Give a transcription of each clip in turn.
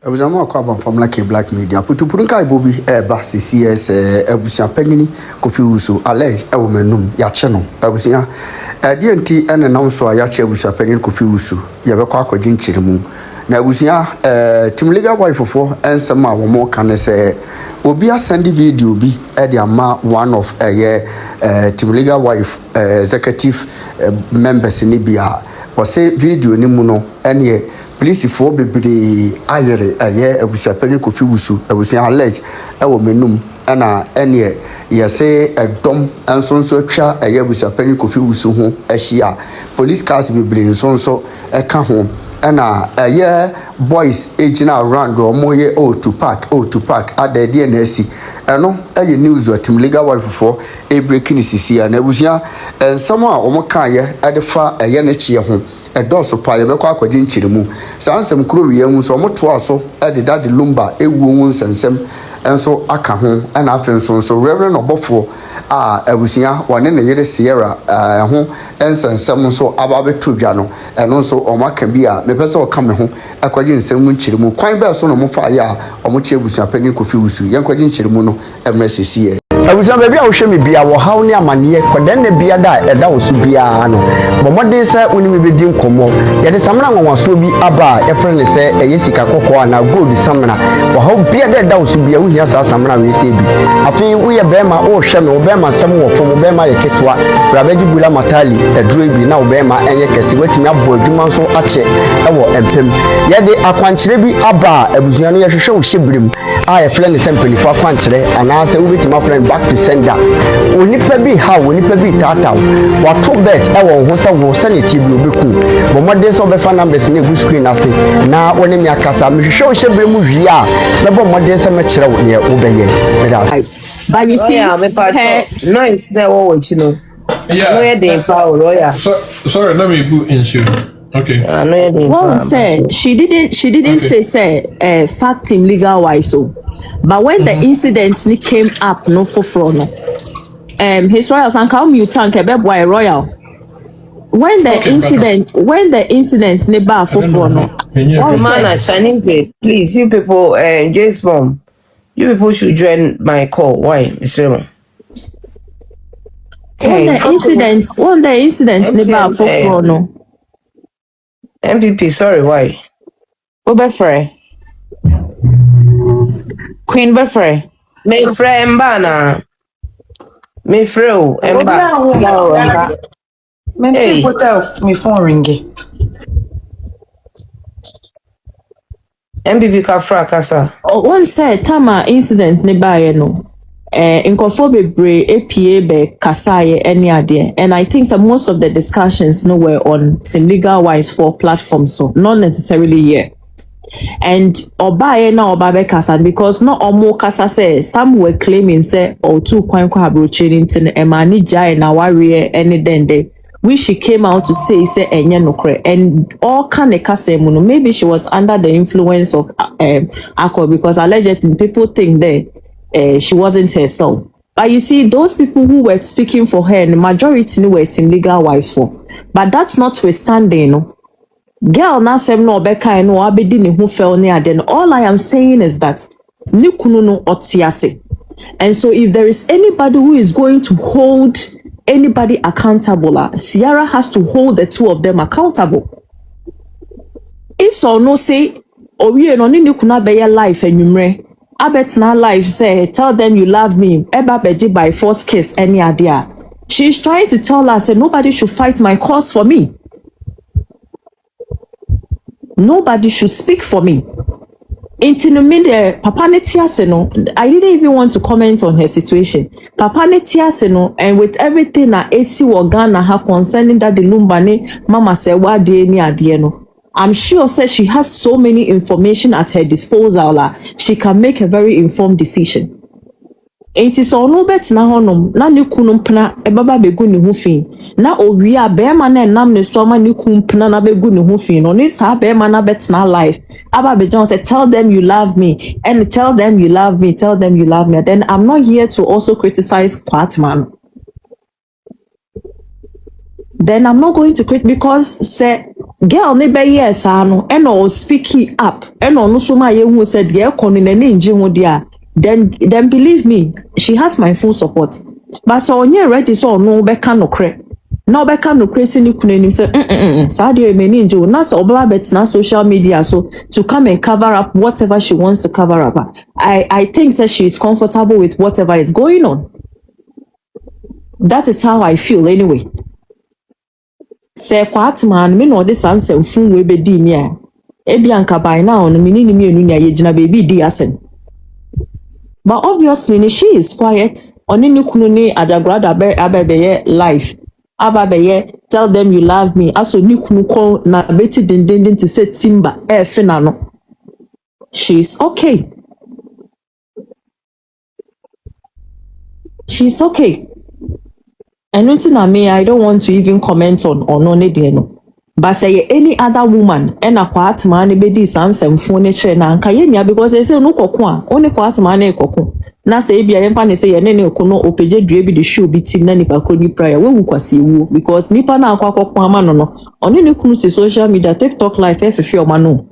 Abusua kwa ba from like black media putupuru nkai bobi ba CCS abusua panyini Kofi Wusu allege ewo menum ya che no abusua DNT ene nam so ya che abusua panyini Kofi Wusu ye be kwa akwaji nchirimu na abusua team legal wife fofo ensema wo mo kan se obi asend video bi de ama one of team legal wife executive members ni bia o say video ni mu no ene police for bebre ayere abusua panyini Kofi Wusu abusua allege ewo menum na ene ye say edom ensonso atwa abusua panyini Kofi Wusu ho ahia police cars bebre ensonso eka ho na boys agina around or moye to park at the DNC eno news or team legal wife for a breaking sisi na abusua someone o mo kan ye edefa na chie ho edoso pa ye be kwa akwaji nchirimu sansem kuro wiye hu so mo to aso ededa de lumba ewu hu nsensem enso aka ho na afenso so reverend obofo abusua wone ne yere Sierra ho ensensem so ababe todwa no eno so o maka bi a me pese o ka me ho akwaji nsem nchirimu kwan be so no mo fa ya o mo chi abusua panyini Kofi Wusu ye akwaji nchirimu no emresisi abusua baby a wo hwe me bia wo haw ne amane kodan na bia da eda wo so bia no bomode se oni me bedi nkomo ye de samna nwanwaso bi aba ye frene se sika kokko na gold samna wo haw bia da eda wo so bia wo hia sa samna we se bi afi wo ye bema wo hwe me wo bema sam wo pom bema ye ketwa brabeji bula matali eduro bi na wo bema enye kese watimi abo adwuma so ache ewo empem ye de akwankyere bi aba abusua no ye hwehwe wo hyebrim ye frene se mpelifo akwankyere anase wo betima frene back to sender onipa bi ha onipa bi tata wato bet ewo ho se wo sanity bi obeku bomode so be fa numbers na egu screen ase na woni mi akasa me hwehwe wo hyebire mu hwi a na bomode se me kire wo ne wo beye but you see noise there wo chi no no ye dey power lawyer sorry let me boot issue. Okay. Well, she didn't say fact him legal wise so. But when the incident came up no for no. His royals and come you tank a boy royal. When the incident ne bar for no. Man shining great. Please, you people James Mom. You people should join my call. Why, Miss Raymond? When the incident ne bar for no. MPP, sorry, why? Obefre. Queen Befre. Me friend Mbana. Me fro Mba. Me put off me phone ringi. MPP ka fracasa. One said Tama incident ne baye no. Nkofo bebre APA be kasaye any idea, and I think that most of the discussions no were on team legal wise for platforms, so not necessarily here. And obaye na obabe kasa because not omo kasa say some were claiming say or two kwan kwa abrochi ntin emani jai na warrior any dende which she came out to say enye nokre and all kind of kasa mu no maybe she was under the influence of alcohol because allegedly people think that she wasn't herself. But you see, those people who were speaking for her, the majority were in legal wise for. But that's notwithstanding, no. Girl, na sem no beka no abedi ne who fell near then. All I am saying is that ni kunu no otiase. And so if there is anybody who is going to hold anybody accountable, Sierra has to hold the two of them accountable. If so no say, oh we no ni kuna be your life and Abetna life say, tell them you love me. Eba beji by force kiss any idea. She's trying to tell us that nobody should fight my cause for me. Nobody should speak for me. Intinomide Papa Netiaseno, I didn't even want to comment on her situation. Papa Netiaseno, and with everything that AC Wagana have concerning that the Lumbane, Mama said, what day ni adieno. I'm sure says she has so many information at her disposal she can make a very informed decision. Ain't so no bet na honom na ne kunum pna e baba begu ne ho fi na owi a be ma na nam ne so ma ne kun pna na begu ne ho fi no ne sa be ma na bet na life aba be John say tell them you love me and tell them you love me then I'm not here to also criticize Quartman. Then I'm not going to quit because say girl ne be yes ano and all speaking up and on so my who said yeah kono na nje ho dia then believe me she has my full support but so onye ready so no be ka no kre na be ka no kre sini kunu anim say sa de me ni nje na so oba bet na social media so to come and cover up whatever she wants to cover up. I think that she is comfortable with whatever is going on. That is how I feel anyway. Say kwat man me no this answer fun we be di me a ebi anka by now no me ni enu nya ye gina baby di asen. But obviously she is quiet. Oni ni kunu ni adagrada abebeye life. Ababeye tell them you love me. Aso ni kunu ko na beti dendenden to say timba fina no. She's okay. She's okay. And nothing I don't want to even comment on no. But say any other woman and a quiet man be this answer phone chair na nkaya because they say no kokwa only quiet man e kokko na say bia yempa ne say ye ne kono opeje due bi the show bi team na nipa ko ni prayer we kwase wu because nipa na akwa kokko ama no oni ne kunu to social media TikTok live fefe o ma no.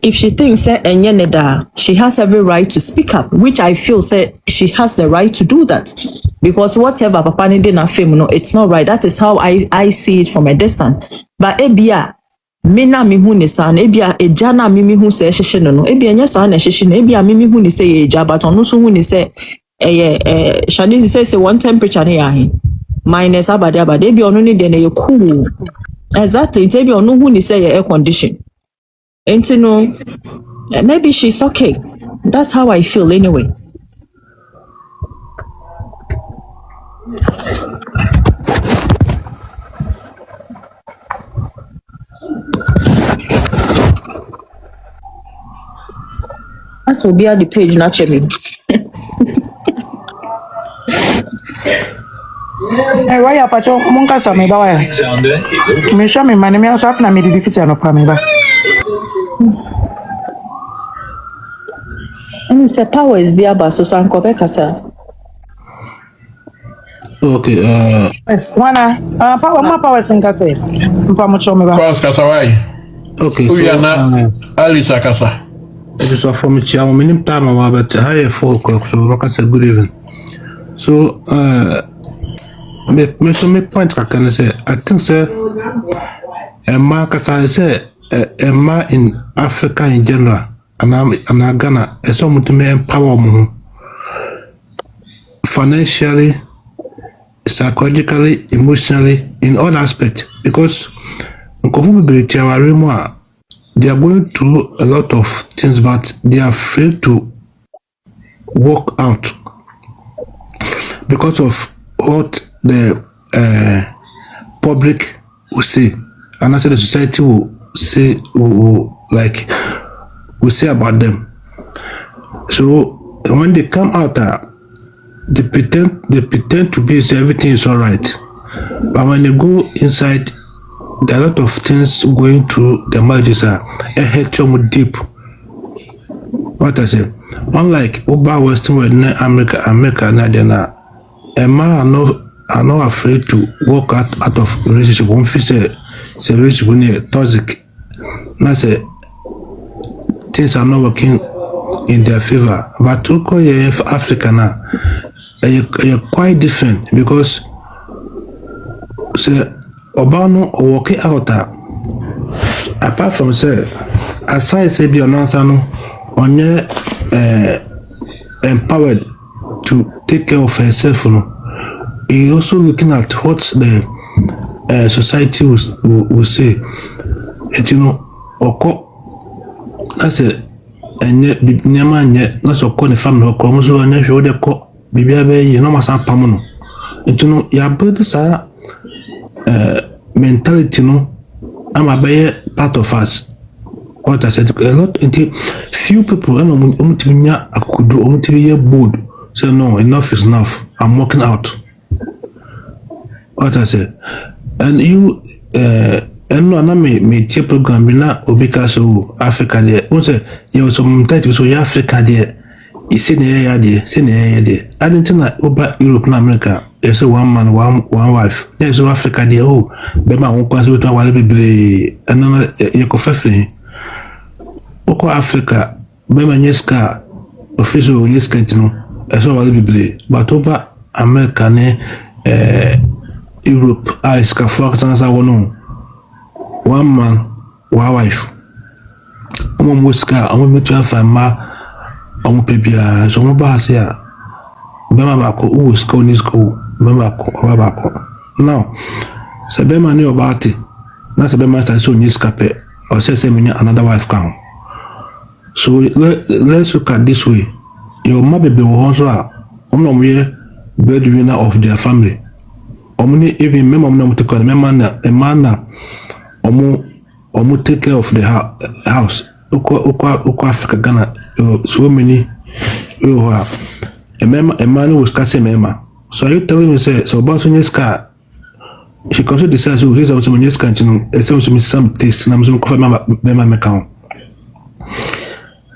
If she thinks that she has every right to speak up, which I feel she has the right to do that. Because whatever Papa Nide na fame, no, it's not right. That is how I see it from a distance. But ebia, mina mi hu ni san, ebia ejana mi hu se sheshe no, ebia nya san na sheshe no, ebia mi hu ni se eja, but onu so hu ni se Shanice say one temperature ne yahin. Minus abade, ebia onu ni de na ye cool. Exactly, ebia onu hu ni se air condition. And you know, maybe she's okay. That's how I feel anyway. That will be at the page naturally. Hey, why you pacho munka sa me ba wa? Me sha me mane me aso afna me di difficult no pa me ba. And it's a power is be about so sanko be kasa. Okay, Yes, wana. Power singa say. Mpa mo cho me ba. Cross Kasawai. okay, Uyana Alisa Kasa. it is for me, I mean, time about higher 4 o'clock, so I can say good evening. So, me point I can say, I think, sir, a mark as I say, a man in Africa in general, and I'm Ghana, as someone to me empower me financially, psychologically, emotionally, in all aspects, because they are going through a lot of things, but they are afraid to walk out because of what the public will say, and also the society will say, will say about them. So when they come out, they pretend to be say everything is all right, but when they go inside, there are a lot of things going through the marriages a hurt you deep. What I say, unlike Oba Western world, America, Nadiana, a man are not afraid to walk out of relationship. One feel say relationship near toxic. Now say things are not working in their favor. But to call you Africa now, you're quite different because say Obano or walking out apart from say aside say be announcement on empowered to take care of herself, he also looking at what the society will say. And you know, oko that's a not so call the family or come so and show the co baby you know masa pamono. And you know your brothers are mentality no I'm a part of us. What I said a lot until few people and I could do bold. So no, enough is enough. I'm walking out. What I said. And you and no na me tie program bi na obi ka so Africa there. Won say you some mentality so Africa there. You say near idea, say near idea. I didn't know about Europe and America. There's a one man, one wife. There's Africa, dear. Oh, but my own country to a baby. Another Yoko Oko Africa, Bema Nyeska, official Nyeskantino, as well as Bible, but over America, Europe, I scafox as I know. One man, one wife. I'm Muska, I'm going to find my own pebia, so my boss here. Bema Bako, who is going to school, Bema Bako. Now, Sabema knew about it. Not a Bema so Nyeskape, or says another wife count. So let's look at this way. Your mother be also a breadwinner of their family. Omni even member to call a man omu take care of the house. Uko Africa Ghana so many a man who was casting member. So are you telling me say so about car? She consider decides who is also Munye's canteen, some taste, and I'm some coffee member account.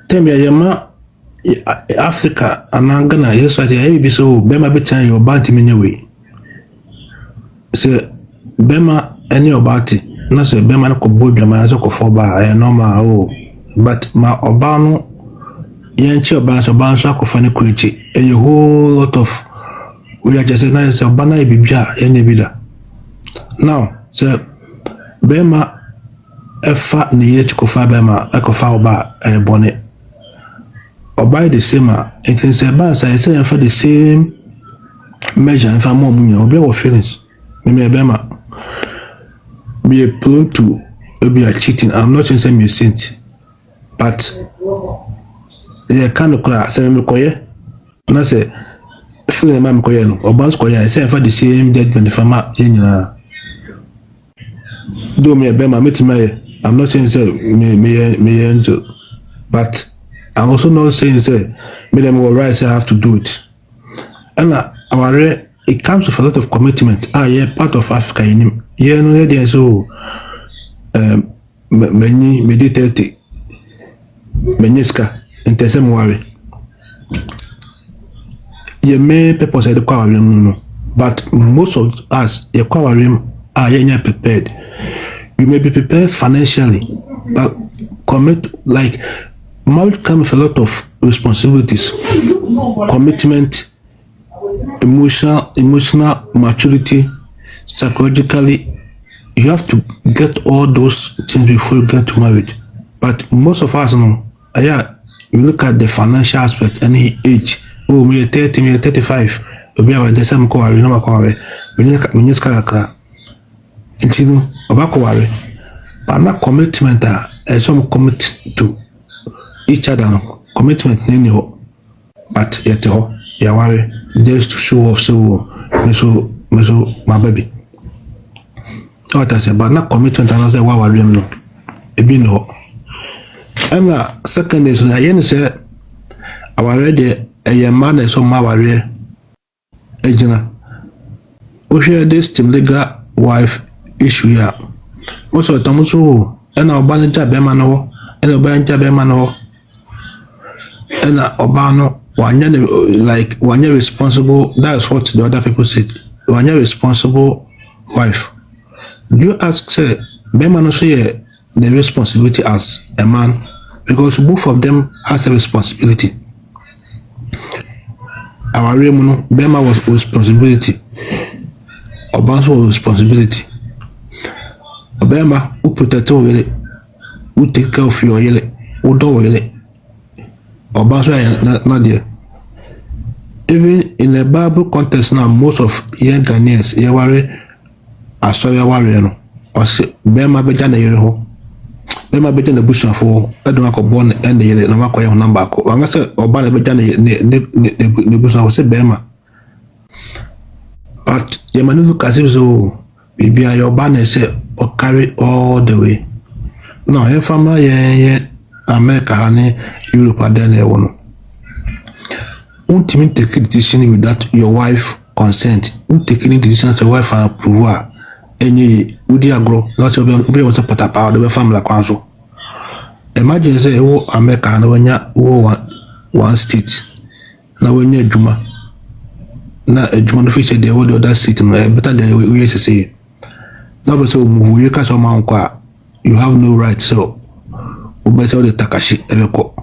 Tell me, Yama Africa and Ghana, yes, I be so Bema better your bounty anyway. Say Bema any about it, not say Bema no board your man so for by normal, but my Obano Yanchi Oban so funny creature, and a whole lot of we are just a nice Obana Bibia, any bidder. Now, say Bema Efa ni to kofa Bema, a kofa oba a bonnet. Or by the same, it is a bus. I say for the same measure. If I'm more money, or be feelings. Me a bema. Be a prone to be a cheating. I'm not saying me a saint, but the kind of class. Say me koye. Na say feeling me koye no. Or bounce koye. I say for the same judgment. If I'm not in do me a bema. Meet me. I'm not saying say me angel, but. I'm also not saying say me them will right, I have to do it. And it comes with a lot of commitment. Yeah, part of Africa in him. Yeah, no, there so many meditate meniska and tesem worry. You may people say the quarrel, no, but most of us the quarrel are yeah prepared. You may be prepared financially, but commit like. Marriage comes with a lot of responsibilities, commitment, emotional maturity, psychologically. You have to get all those things before you get married. But most of us know, we look at the financial aspect and age. Oh, me 30, me 35. We are the same core, we know core. We need to know about core. But not commitment, some commit to. Each other no commitment any ho, but yet ho ya worry just to show off so my baby. What I say, but not commitment and I say wow worry no ebi no. And second is na yen say our ready a man is so my worry ejina. We share this legal wife issue ya. Most of the time so and our manager be man no and our manager be man no. And Obano, one year responsible, that's what the other people said. 1 year responsible wife. Do you ask, say, Bema no say the responsibility as a man? Because both of them has a responsibility. Our Remuno, Bema was responsibility. Oban's was responsibility. Bema, who protect you, who take care of your yele, who do yele. Abusua not there. Even in the Bible context now, most of young Ghanaians, you worry, I saw you worry, no. Or say, Bema began the year ho. Bema began the bush for that don't go born and the year, no matter your number. I'm say, Obana began the bush, I will say Bema. But you man look as if so, maybe your banner say, or carry all the way. No, your family, yeah. America and Europe are there one. Won't you take a decision without your wife consent? Won't take any decision as a wife and approval? Any would you grow? Not to be able to put up out of the family council. Imagine say, oh, America and one state. na wanya adwuma na adwuma no fiche de wo that seat no better than we say na be so move you ka so man kwa you have no right so o be so de takashi ebeko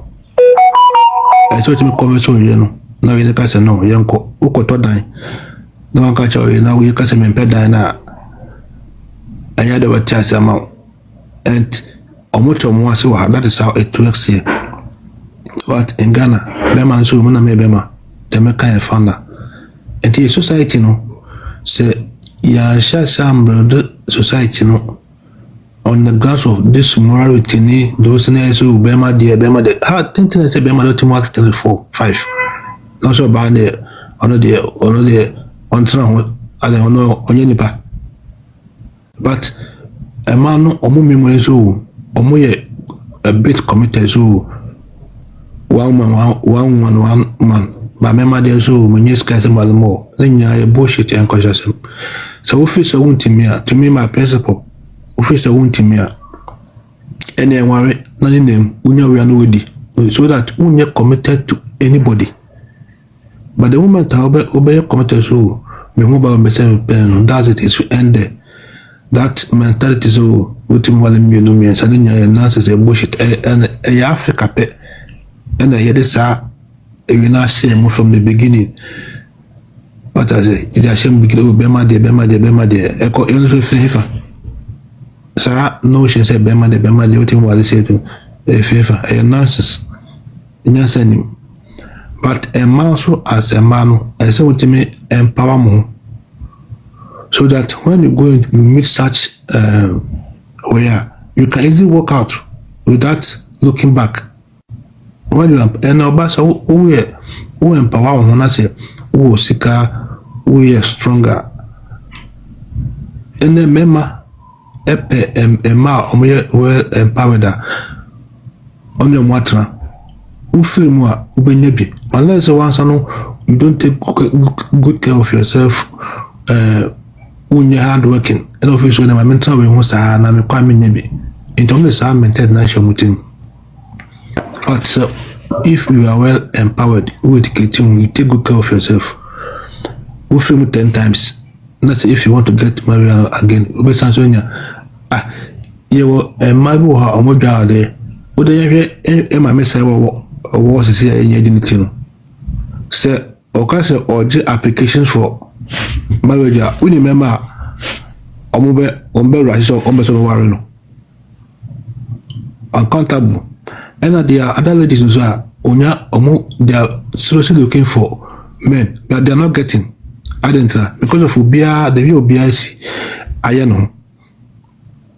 I so me come so you know na we ka say no yenko ukoto dan na wan ka chawe na we ka say me pe dan na anya de watia sama and omoto mo ase wa that is how it works here but in Ghana bema so mo na me bema de me kan founder and the society no say ya sham society no on the grounds of this morality ni those na so bema de how think say bema do to mark 3 4 5 no so ba ne ono de on tra ho ale ono onye nipa but a man no omo memory so omo ye a bit committed so one man but member there so when you guys more more then you bullshit and conscious so office so won't to me my principle office so won't me any worry none name unya we no di so that unya committed to anybody but the moment I obey committed so me mobile person does it is to end there that mentality so what you want me no me and suddenly you nonsense a bullshit and Africa pe and I hear this you not say from the beginning what I say it is shame begin bema de echo you know favor so no she say bema de what you want to say to favor a nonsense you say him but a man so as a man I say what me empower more so that when you go you meet such where you can easily walk out without looking back when you and obasa who empower one I say who sika who is stronger and the mema epe ema well empowered on the watra who feel more ubenyebi unless once you don't take good care of yourself unya hard working and office when my mental we won sa na me kwa me nyebi in terms of sa mental na show mutim but if you are well empowered you educate you take good care of yourself you feel 10 times not if you want to get married again you be sansonya you marry her omodwa there o de ye ma me say wo sisi enye diniti no say o ka say oje applications for marriage uni member ombe right so ombe so worry no uncountable and there are other ladies who are onya they are seriously looking for men but they are not getting identity because of ubia the ubia si ayano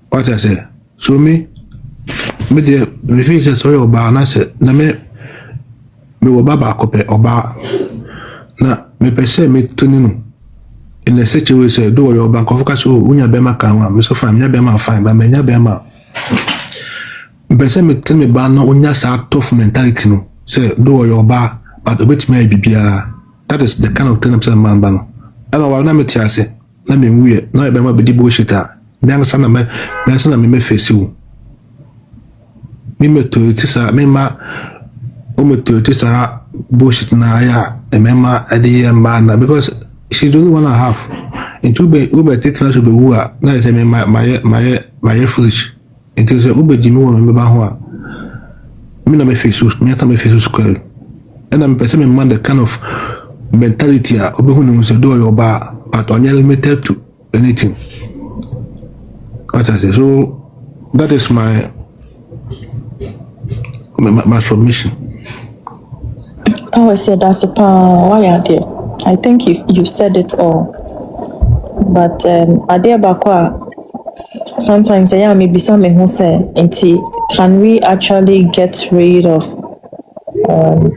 what I say so me the refuse so your ba na say na me wo baba akope oba na me pese me tuninu in a situation do your bank of cash unya bema kan wa me so fine nya bema fine but me nya bema pese me tell me ba no unya sa tough mentality no say do your ba but obet me bibia that is the kind of thing I'm saying man ba no and I na me tiase na me nwie na bema be di bullshit me ansa na me face you me to it sa me ma o me to it sa bullshit na ya emema ade man because she's the only one I have. Into Uber take flash be who are na say me my foolish. Into say Uber Jimmy won me ba ho. Me na me face me ata me face square. And I'm person me man the kind of mentality obi hu no say do your ba but only limited to anything. What I say so that is my submission. Oh, I said that's a power. Why are there? I think you said it all. But Ade Bakwa, sometimes I am maybe something who say, can we actually get rid of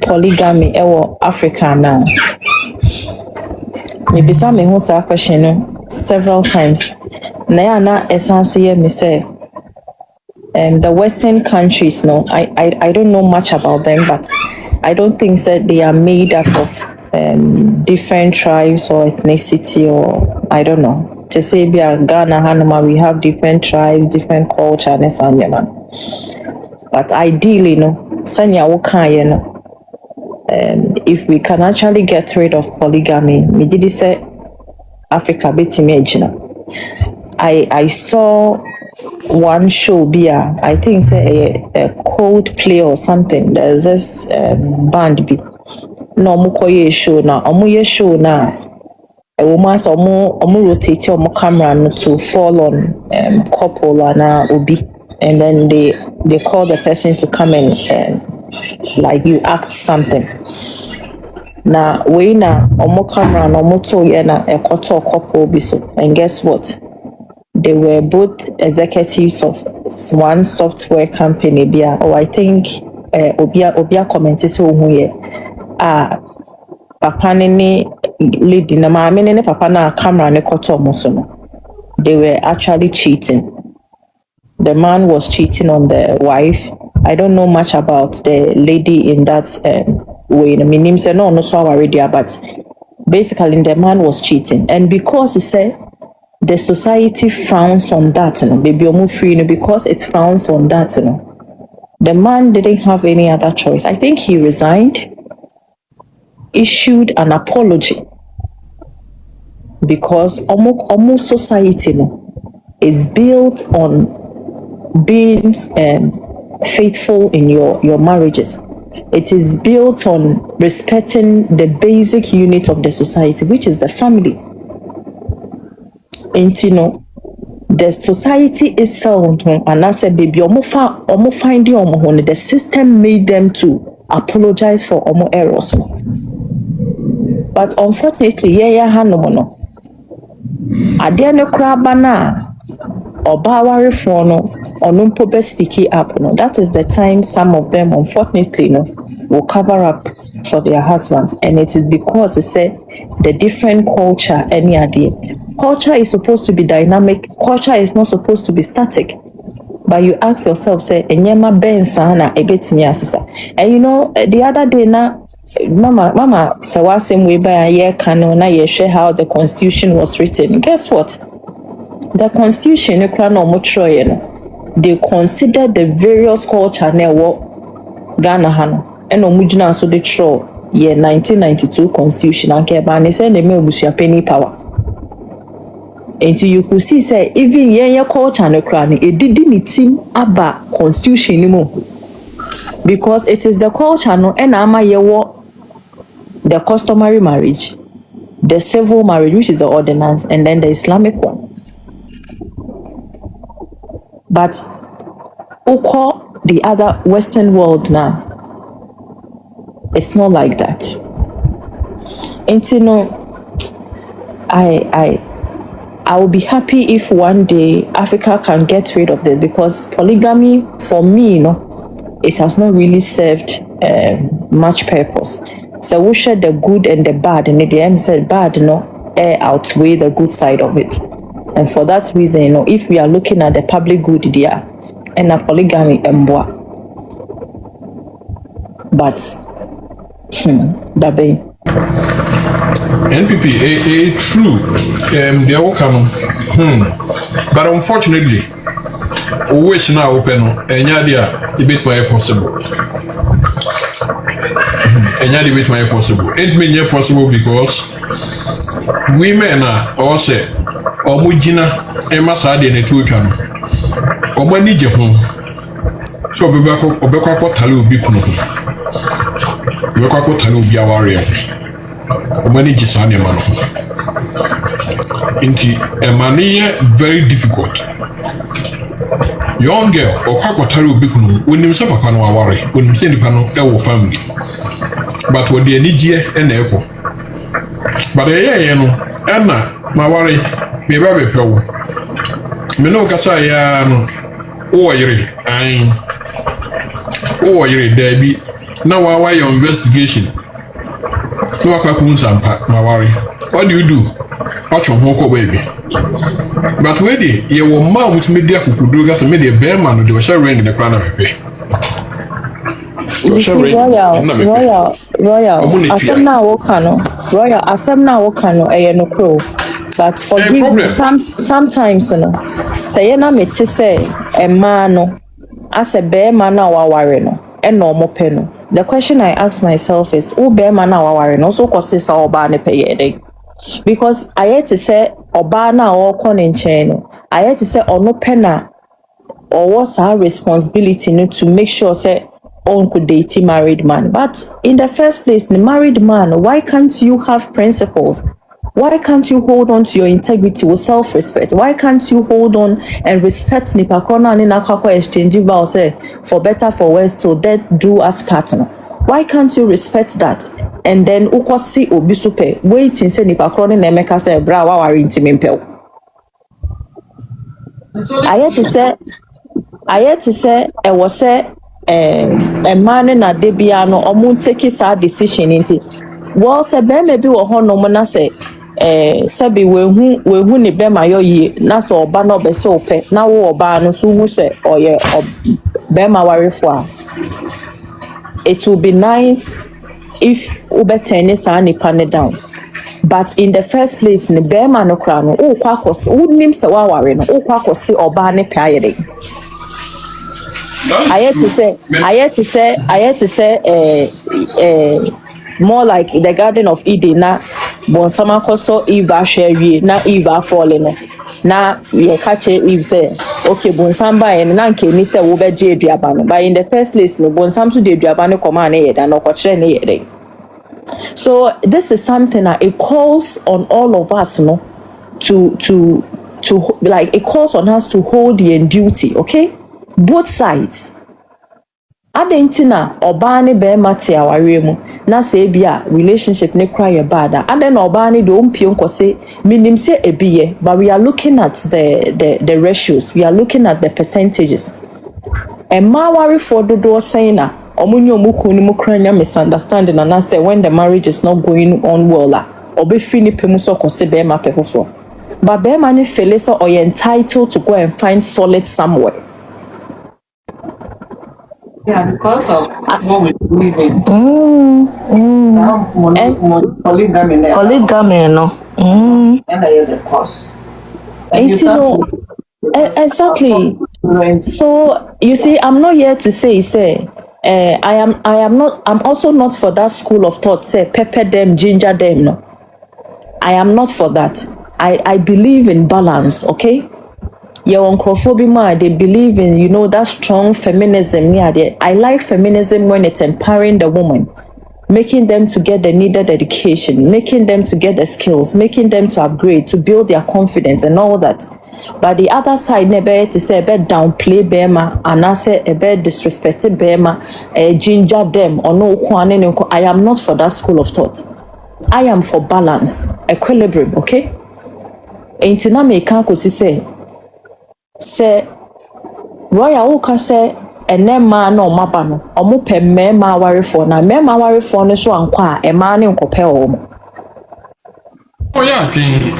polygamy in Africa now? Maybe something who say question several times. Na essentially me say the Western countries, no, I don't know much about them, but I don't think that they are made up of different tribes or ethnicity, or I don't know. To say be a Ghana, Hanama, we have different tribes, different culture, but ideally, no, Sanya Woka, if we can actually get rid of polygamy, me did say Africa beti me. I saw one show beer, I think say a code play or something. There's this band be no mukoye show na omuye show na a woman so omu rotate omu camera no to fall on couple na obi, and then they call the person to come and like you act something. Na we na omu camera no omu to ye na a couple be so, and guess what? They were both executives of one software company bia, or I think obia commented so huye papa ni lady na maame ni papa na camera ne koto omuso no. They were actually cheating. The man was cheating on the wife. I don't know much about the lady in that way. I mean, him say no so already, but basically the man was cheating, and because he said the society frowns on that, baby omu free, because it frowns on that, the man didn't have any other choice. I think he resigned, issued an apology, because omu society is built on being faithful in your marriages. It is built on respecting the basic unit of the society, which is the family. And the society itself, and I said, baby, omo finding omo, the system made them to apologize for omo errors. But unfortunately, hanomono. Adiane krabana obawari fono onumpo be speaking up. That is the time some of them, unfortunately, will cover up for their husbands, and it is because they say the different culture. Any idea? Culture is supposed to be dynamic. Culture is not supposed to be static. But you ask yourself, say, "Enyema ben sana ebetimi asisa." And the other day na mama sawa same way by a year canon na ye share how the constitution was written. Guess what? The constitution they consider the various culture na wo Ghana hano. And omujina so the throw year 1992 constitution and kebani say they may Abusua penny power. And you could see say even your culture no crani it didn't team aba constitution anymore, because it is the culture no and ama yewo the customary marriage, the civil marriage, which is the ordinance, and then the Islamic one. But uko the other Western world now, it's not like that. And I will be happy if one day Africa can get rid of this, because polygamy, for me, it has not really served much purpose. So we share the good and the bad, and at the end said bad, outweigh the good side of it. And for that reason, if we are looking at the public good there, and a polygamy emboa, but Babe. NPP, true. They all come. But unfortunately, always now open. Enyadia debate my possible. Enyadia debate my possible. It may be possible because women are also omujina emasadi ne tuchano. Omani jehun. So obekwa talu bikuno. Obekwa talu biawari. Omani jisani mano. Inti emani very difficult. Young girl or kakotari ubikunu when you say papa no aware when you say the pano ewo family. But what the energy and echo. But no Anna mawari me baby pewo. Me no kasa ya no o yire ain o yire debi na wa your investigation. No akakun sampa mawari. What do you do? Watch your hoko baby. But where they ye will mount with media kukudu gas and media bear man they were sharing in the crown of a pay. Royal asem na wokano Royal asem na wokano no crow. But forgive me, sometimes say na me te say e man no as a bear man na waware no e no mo pe no the question I ask myself is, who bear man now worry also causes our ban pay because I had to say oba na or conin chain. I had to say or no penna or what's our responsibility to make sure say on could date a married man. But in the first place, the married man, why can't you have principles? Why can't you hold on to your integrity with self-respect? Why can't you hold on and respect nipa krona and nakako exchange say for better for worse till death do us partner? Why can't you respect that? And then ukosi obisupe wait and say nipa krona na emeka say bra wa wari intimimpel. I had to say I was say a man na debia no omu take his decision into well say be maybe wo ho no na say sabi we hu ni be ma yo yi na so oba no be so pe na wo oba no so hu say oye be ma ware fo a it will be nice if ubetene sa nipa ne down. But in the first place ni be ma no kra no o kwa kosi wo nim se wa ware no o kwa kosi oba ne pe ayede. I had to say more like the Garden of Eden na bon sama koso Eva share na Eva falling na ye catch Eve say okay bon samba and na nke ni say wo be je aduaba no but in the first place no bon sam so de aduaba no come na ye da no ko kire ne ye. So this is something that it calls on all of us no to like it calls on us to hold the duty, okay? Both sides. Adentina obani be mate aware mu na se bia relationship ne cry bad aden obani do mpion kwose minim se ebiye but we are looking at the ratios, we are looking at the percentages. And ma worry for do saying na omunyo muku ni mukranya misunderstanding and say when the marriage is not going on well obe fini pemuso kwose be ma pefofo but be mani feel so or you entitled to go and find solid somewhere. Yeah, because of what we believe in. Polygamy, no. And I had the cause. Exactly. So you see, I'm not here to say, I'm also not for that school of thought, say pepper them, ginger them, no. I am not for that. I believe in balance, okay? Your uncrophobia, they believe in, that strong feminism. Yeah, I like feminism when it's empowering the woman, making them to get the needed education, making them to get the skills, making them to upgrade, to build their confidence and all that. But the other side, never to say a bit downplay Bema and I say a bit disrespected Bema, ginger them or no one. I am not for that school of thought. I am for balance, equilibrium, okay? Ain't na me can't say Royal Oka say and then man no mabano or mope me ma worry for na me ma worry for no so anqua a man in copel. Oh yeah,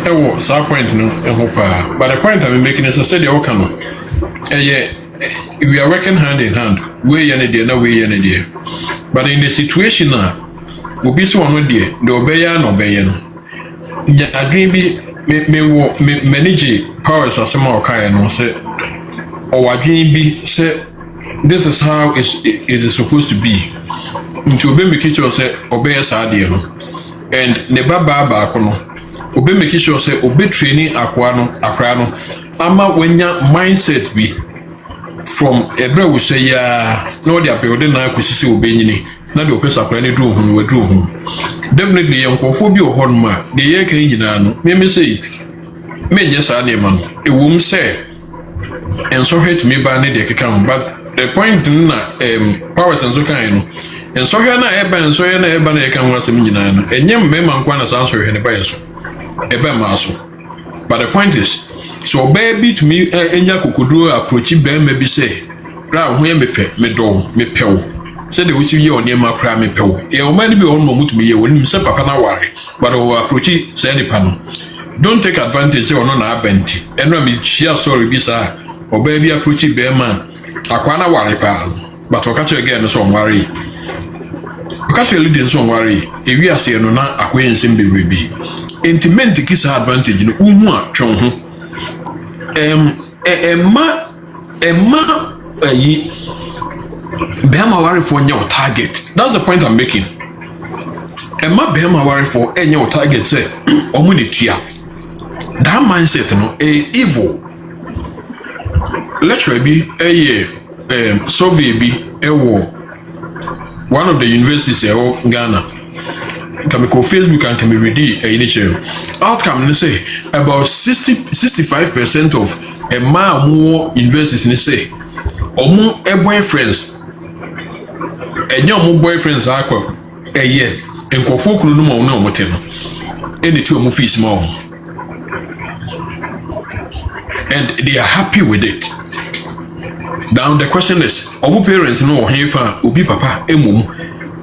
I was our point no but the point I'm making is I said the Okano. We are working hand in hand. We any day, no way any day. But in the situation now, we be so one day, the obey no obey no. I dream be me manage powers as more kind no say or dream be say this is how it is supposed to be. Into obey make sure say obey as no and ne baba no obey make sure say obey training akwa no ama wenya mindset be from ebra we say ya no dey building na kwesisi obey nyini na de opesa akwa ne dru hu we dru hu definitely yankofo bi ohon ma de ye kan nyina no me say me nya sa ne man e wom say and so hate me ba ne de kekam but the point na powers and so kind no and so here na e ba and so here na e ba na e kan wasem nyina no enyem me man kwa na san so here ne ba yeso e ba ma so but the point is so baby to me enya kokoduro approach be bi say ra ho ye me fe me do me pew say the wisi ye oni ma kra me pew e o man bi on mo mutumi ye woni say papa na ware but o approach say ni pa no don't take advantage say ono na abenti eno me share story bi sa o baby approach be man akwa na ware pa but o catch again so on ware o catch leading so on ware e wi ase no na akwa ensem bebrebe intimate kisa advantage no umu a twon ho Emma Bema worry for your target. That's the point I'm making. And my Bema worry for any your target say, Omunitia. That mindset, no, evil. Lecture be a survey be a war. One of the universities in Ghana. Can be called Facebook and can be ready a initial outcome. They say about 65% of a more universities in say or more boyfriends. And your more boyfriends are a year and Kofu no more no more any two more fees more. And they are happy with it. Now the question is, our parents know how ubi papa emum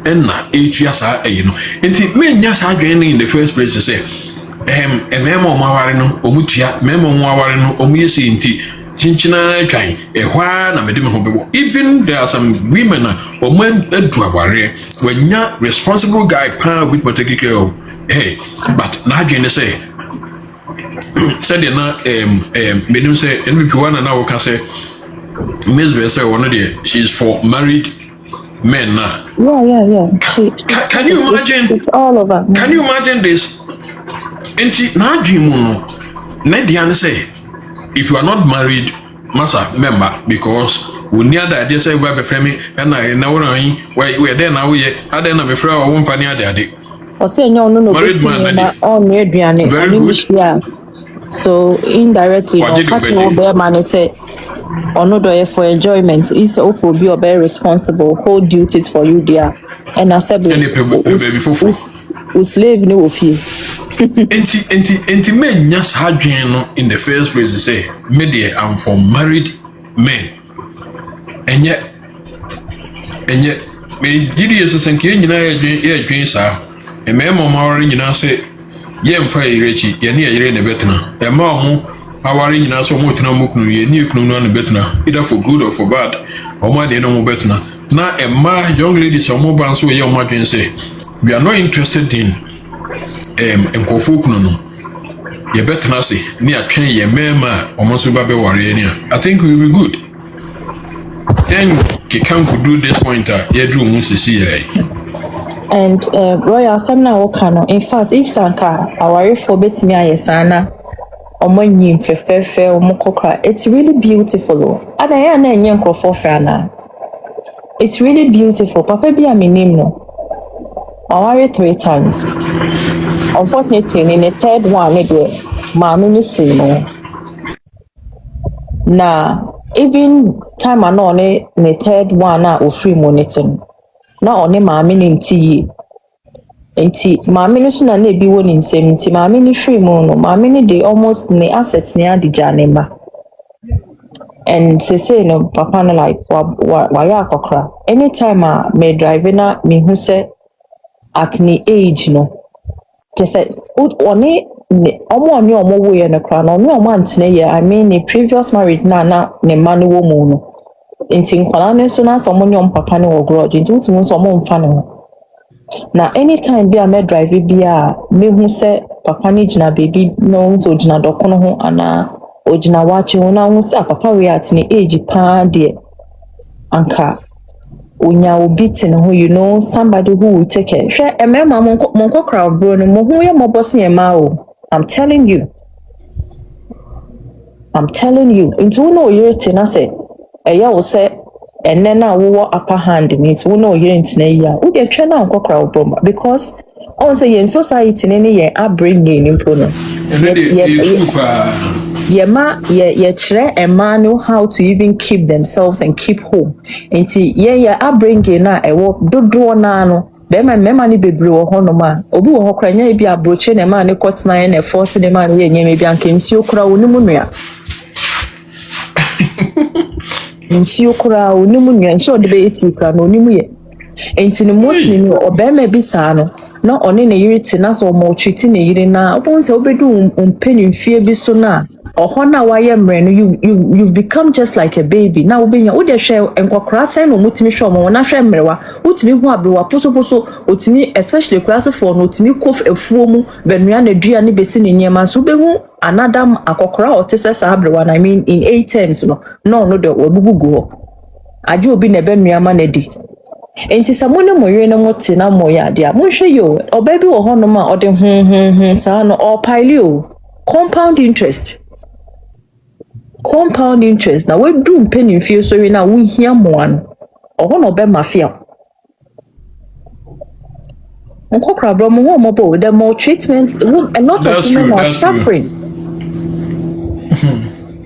and na HSA, you know. And it may just have in the first place to say, a memo mawarino, omutia, memo mawarino, omiasi inti, chinchina train, a while, and a even there are some women or men a draware when you're responsible guy power with what take care of. Hey, but now again say, said you know, medium say, NVP1 and now can say, Miss Bessa, one of the she's for married men now. Yeah. Can you imagine? It's all over. Can you imagine this? And now, Jimuno, Nedian say, if you are not married, Massa member, because we near that, they say, we're befriending, and I know we're there now. I don't have a friend or one funny idea. Or say, no, married man, all married, very good. Yeah. So indirectly, bear man say, or no do for enjoyment. It's open be or very responsible. Hold duties for you there. And I said, we slave no of you. Enti men just had in the first place to say, media I'm for married men. And yet, me GDS and Kenya dreams are a memo more in say, Yem Fire Richie, Yania Irene Betna, a mamma. Our in us or more to no new Knun betna, either for good or for bad, or my no more betna. Now, a ma young ladies or more bands where your margin say, we are not interested in Kofu Knunu. You better not say, near train ye mema or Monsuba warrior. I think we will be good. Then Kikan could do this pointer, ye drew Musi. And Royal Samna Okano, in fact, if Sanka, our for bet me a sana. It's really beautiful. And I am a young crofana. It's really beautiful. Papa be a minimum. I worry 3 times. Unfortunately, in the third one, mommy free more. Now, even time I know in the third one, I free monitoring. Not only mommy in tea. Enti maame no so na na ebi wo ni nsem nti maame ni free mo no maame ni dey almost ne assets ne adija ne ma and say no papa no like wa ya akokra anytime me drive na me hu say at ne age no just say oni omo wo ye no kra no me omo antene ye I mean the previous marriage na ne ma no wo mu no enti nkwala no so na so omo nyom papa no wo grudge enti mutu so omo mfa ne ho. Now, anytime be a med drive be a me who say papa ni jina baby no so jina dokono ho ana o jina wachi ho na who say papa we at ni age pa de anka onya obi te ne ho you know somebody who will take care. Hwe emema monko crowd bro no mo ho ye mo boss ye ma o. I'm telling you into no year te na say eya wo say and then I will upper hand means we know you're in Tnaya. We get train out crowd because also in society in any year upbringing in Puno. Yeah, try and man know how to even keep themselves and keep home. And see, yeah, upbringing now I walk do nano. Be my memory be blue or honoma. Obu or crania be a broaching a man a cot nine and forcing a man here, maybe and can see you crowd pneumonia. Nsi okura onimu nwa nsi odebeti kra na onimu ye enti ne muslim obe ma bi sa no na one ne yiri ti na so mo twiti ne yiri na obon se obedu umpeni mfie bi so na ohona waye mre no you've become just like a baby na obenya wo de hwe enkokra sen no mutimi hwe mo na hwe mrewa utimi hu abrewa poso otimi especially class for no otimi kof afuo mu benua na dua ne besi ne nyema so behu another akokra otese sa abrewa I mean in 8 terms no de obugugu ho Ajo obi na ebe nuama na di. Enti sa mo ne mo yere na mo te na mo ya de a mo hwe yo oba bi wo hono ma ode sa no o pile o compound interest na we do mpeni fie so we na wo hia mo an o no be mafia Unko crabro mo ho mo bo the maltreatment a lot of women are suffering.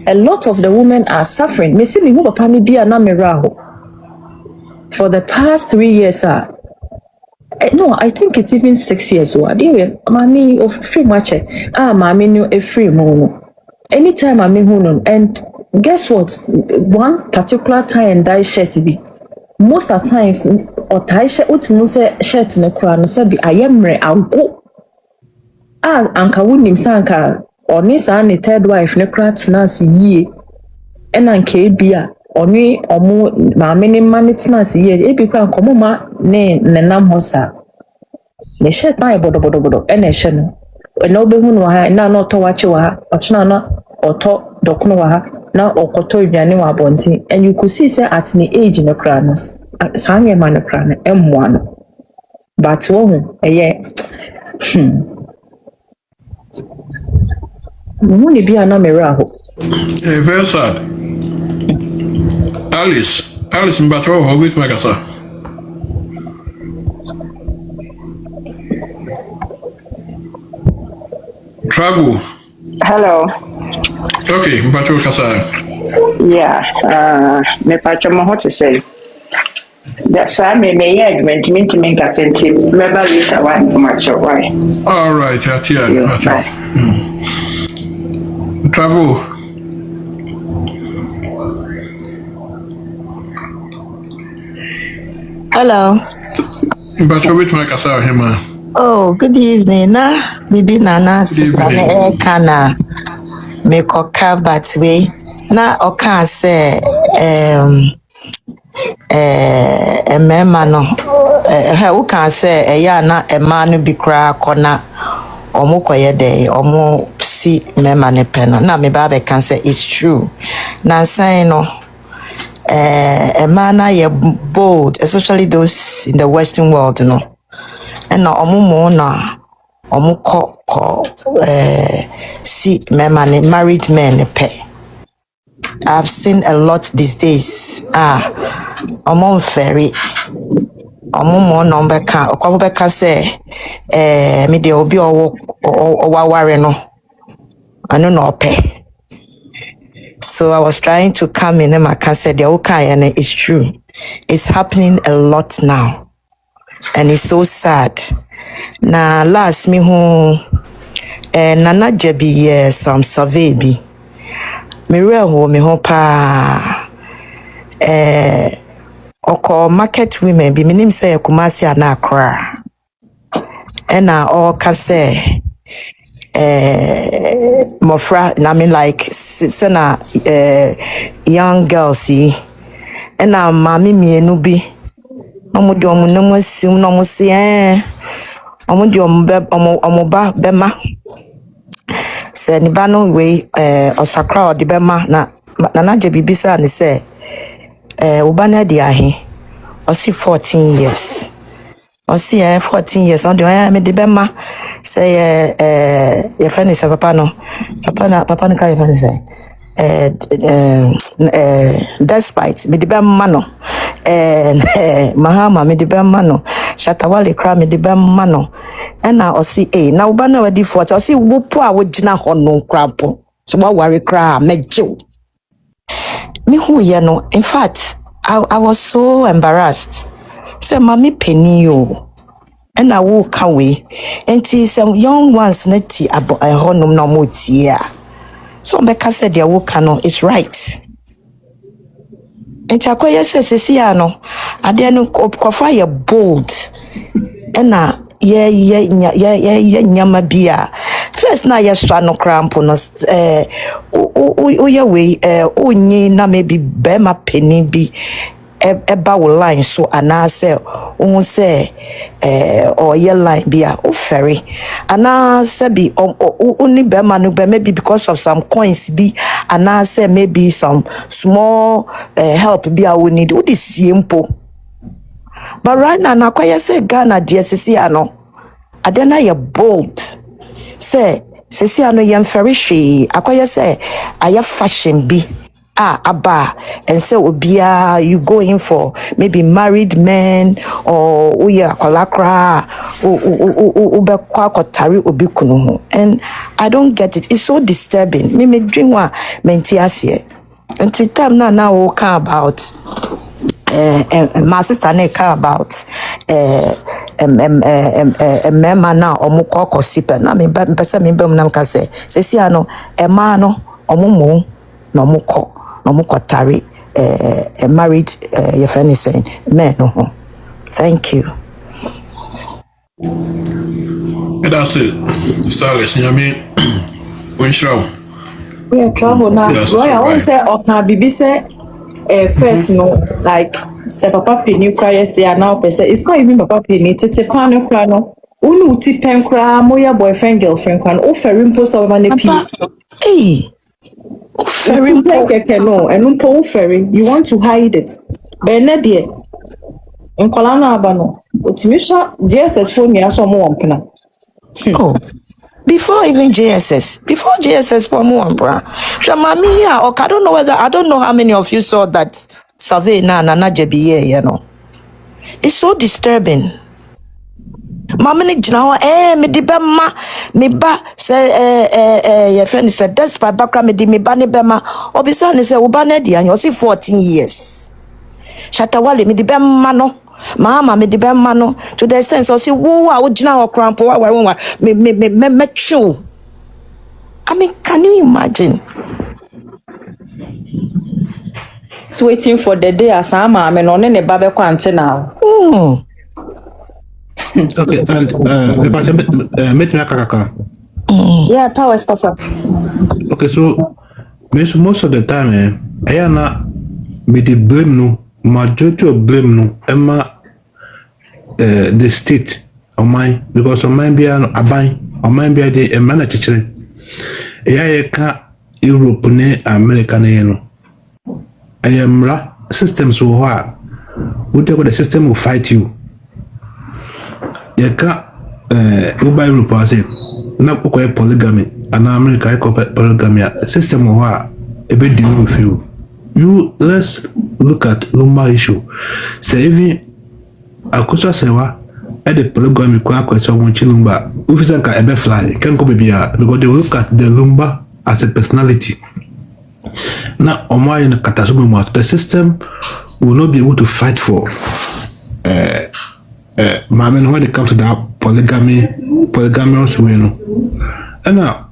A lot of the women are suffering. Me see me who papa me bia na me ra ho. For the past 3 years no, I think it's even 6 years old. Mami of free much. Mami no a free mono. Anytime mami huno and guess what? One particular tie and dye shirt be. Most of the times or tie shirt shirt in a crown say be I am re I'll go. Anka wunim sanka or nisa ni third wife ne krat na si ye. And anka bia oni omo maame ne mane tena se ye e bi kwa nkomo ma ne nenam hosa ne shirt na bodo e na hye no na obehu no ha na na oto wache wa ha ochina na oto dokuno wa ha na okoto aduane wa abonti and you could see say at the age ne kra no sanye ma ne kra no emmoa no but wo eye mo ne bia na mera ho very sad. Alice Mbatro, how with Magasa? Travel. Hello. Okay, Mbatro Kasa. Yeah, me pacho mo ho to say. That's why me argument me to make a senti remember later why too much why. All right, yeah. Travel. Hello. But you with my casa him. Oh, good evening. Bibi Nana, sister Kana. Me koka batwe. Na oka say mema no. Who can say ya na ema no bi kra kona. Omo koye dey omo si mema ne peno. Na me ba can say it's true. Na say no. A man are bold, especially those in the Western world, you know. And now, see, men, married men pay. I've seen a lot these days. Ferry. Number can say, me de obi or no. I don't know pay. So I was trying to come in and I can say the okay and it's true. It's happening a lot now. And it's so sad. Na last me who nana jebi some survey bi. Me real ho me ho pa oko market women bi minim say Kumasi ana Accra. And na all can say mofra na me like sena young girls see and na mami mienu bi omo di omo na mo sim na mo se omo di omo ba bema se ni ba no we osakra odi bema na je bibisa ni se oba na di ahe osi 14 years osi 14 years on the me di bema say your friend is a papa no can you say despite me the bem mano mahama me the bem mano shatawale kra me the bem mano and now osi na uba na wadi 40 osi wo po a wo gina ho no krapo so wa worry kra mejew me who ye no in fact I was so embarrassed say mami penny yo and I walk away and see some young ones netty about a honum no motia. So Becca said their work no is right. And Chakoya says Siano, I didn't fire bold. And yeah, nyama beer. First na ya strano cramponos, ya way, na maybe bema penny be. eba wo line so anase wo say or your line bia o ferry anase bi only be ma no be maybe because of some coins bi anase maybe some small help bia we need wo this simple. But right now na kwaya say Ghana DSC ano adena ye bold say sesi ano yem ferry hwe akwaya say aya fashion bi aba and say obia you go in for maybe married men or uya kolakra ube kwa kotari obi kunu ho. And I don't get it. It's so disturbing. Me dream wa menti ase. Until time now we talk about my sister na care about mema na omukọ kosipe na me pese me bem na mka say sesi ano ema no omumu na omukọ tari married your friend is saying men no. Thank you. That's it. Starless, you know me. When show. We are trouble now. Why I want say okay bibi say first no like say papa penny cry say now person it's not even papa penny tete pan cry no unu uti pen cry moya boyfriend girlfriend cry o ferry post over na pi O ferry keke no enu po ferry you want to hide it but na there nkola na aba no otimisha JSS phone ya so mo wompena. Oh, before even JSS for more bra. Shamami ya okay, I don't know how many of you saw that survey na jebiye, you know. It's so disturbing. Mama ni jina me di bema me ba say your friend said that's by bakra me di me ba ni bema obisa ni say wo ba na di anyo 14 years. Shatawale me di bema no. Mama me di bema no to the sense o si wo a wo jina ho crampo wa me true. I mean, can you imagine? It's waiting for the day as ama me no ne ba be kwante now. Okay, and meet me kaka. Yeah, power staffer. Okay, so most of the time, I na me the blame no, majority of blame no, Emma the state of mine because of mine be an abai, of mine be the man teacher. I ka Europe ne America ne no. I am systems who are would the system will fight you. Yeka uba Europe ase na ukwa polygamy and America polygamy system who are a bit dealing with you. Let's look at lumba issue. Say even akusa sewa at the polygamy kwa so one chilumba ufisanka ebe fly can go be because they look at the lumba as a personality. Now omwa in katasumu the system will not be able to fight for when it comes to that polygamous way no. And now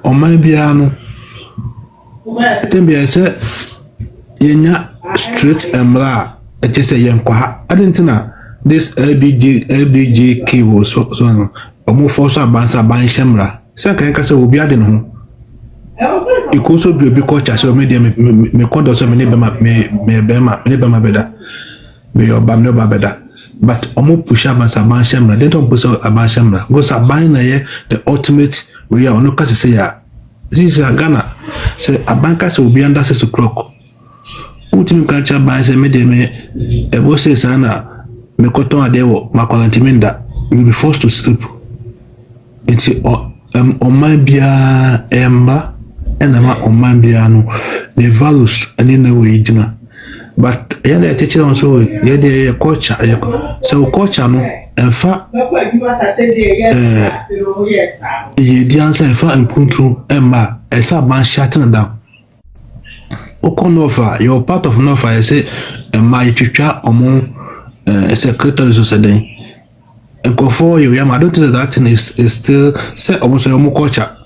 omwa biano tembe say yenya straight and bra it just say yenkwa adentina this LBG was so omo force abansa ban shemra say kan ka say obi ade no you could also be a big culture so me condo so me bema beda me your bam no beda but omo push abansa ban shemra they don't push abansa shemra go sa ban na ye the ultimate we are no kasi say ya this is Ghana say abanka so obi under 6 o'clock ultimate culture ban say me e bo say sana me koton adewo makolantiminda you will be forced to sleep it's on my bia emba enama on my bia no the values and in the way jina but yeah teacher on so yeah the culture so culture no enfa ye di answer enfa impuntu emba esa ban shutting down okonofa you're part of nofa I say my twitwa omo secretary society and go for you. I don't think that thing is still say almost a culture.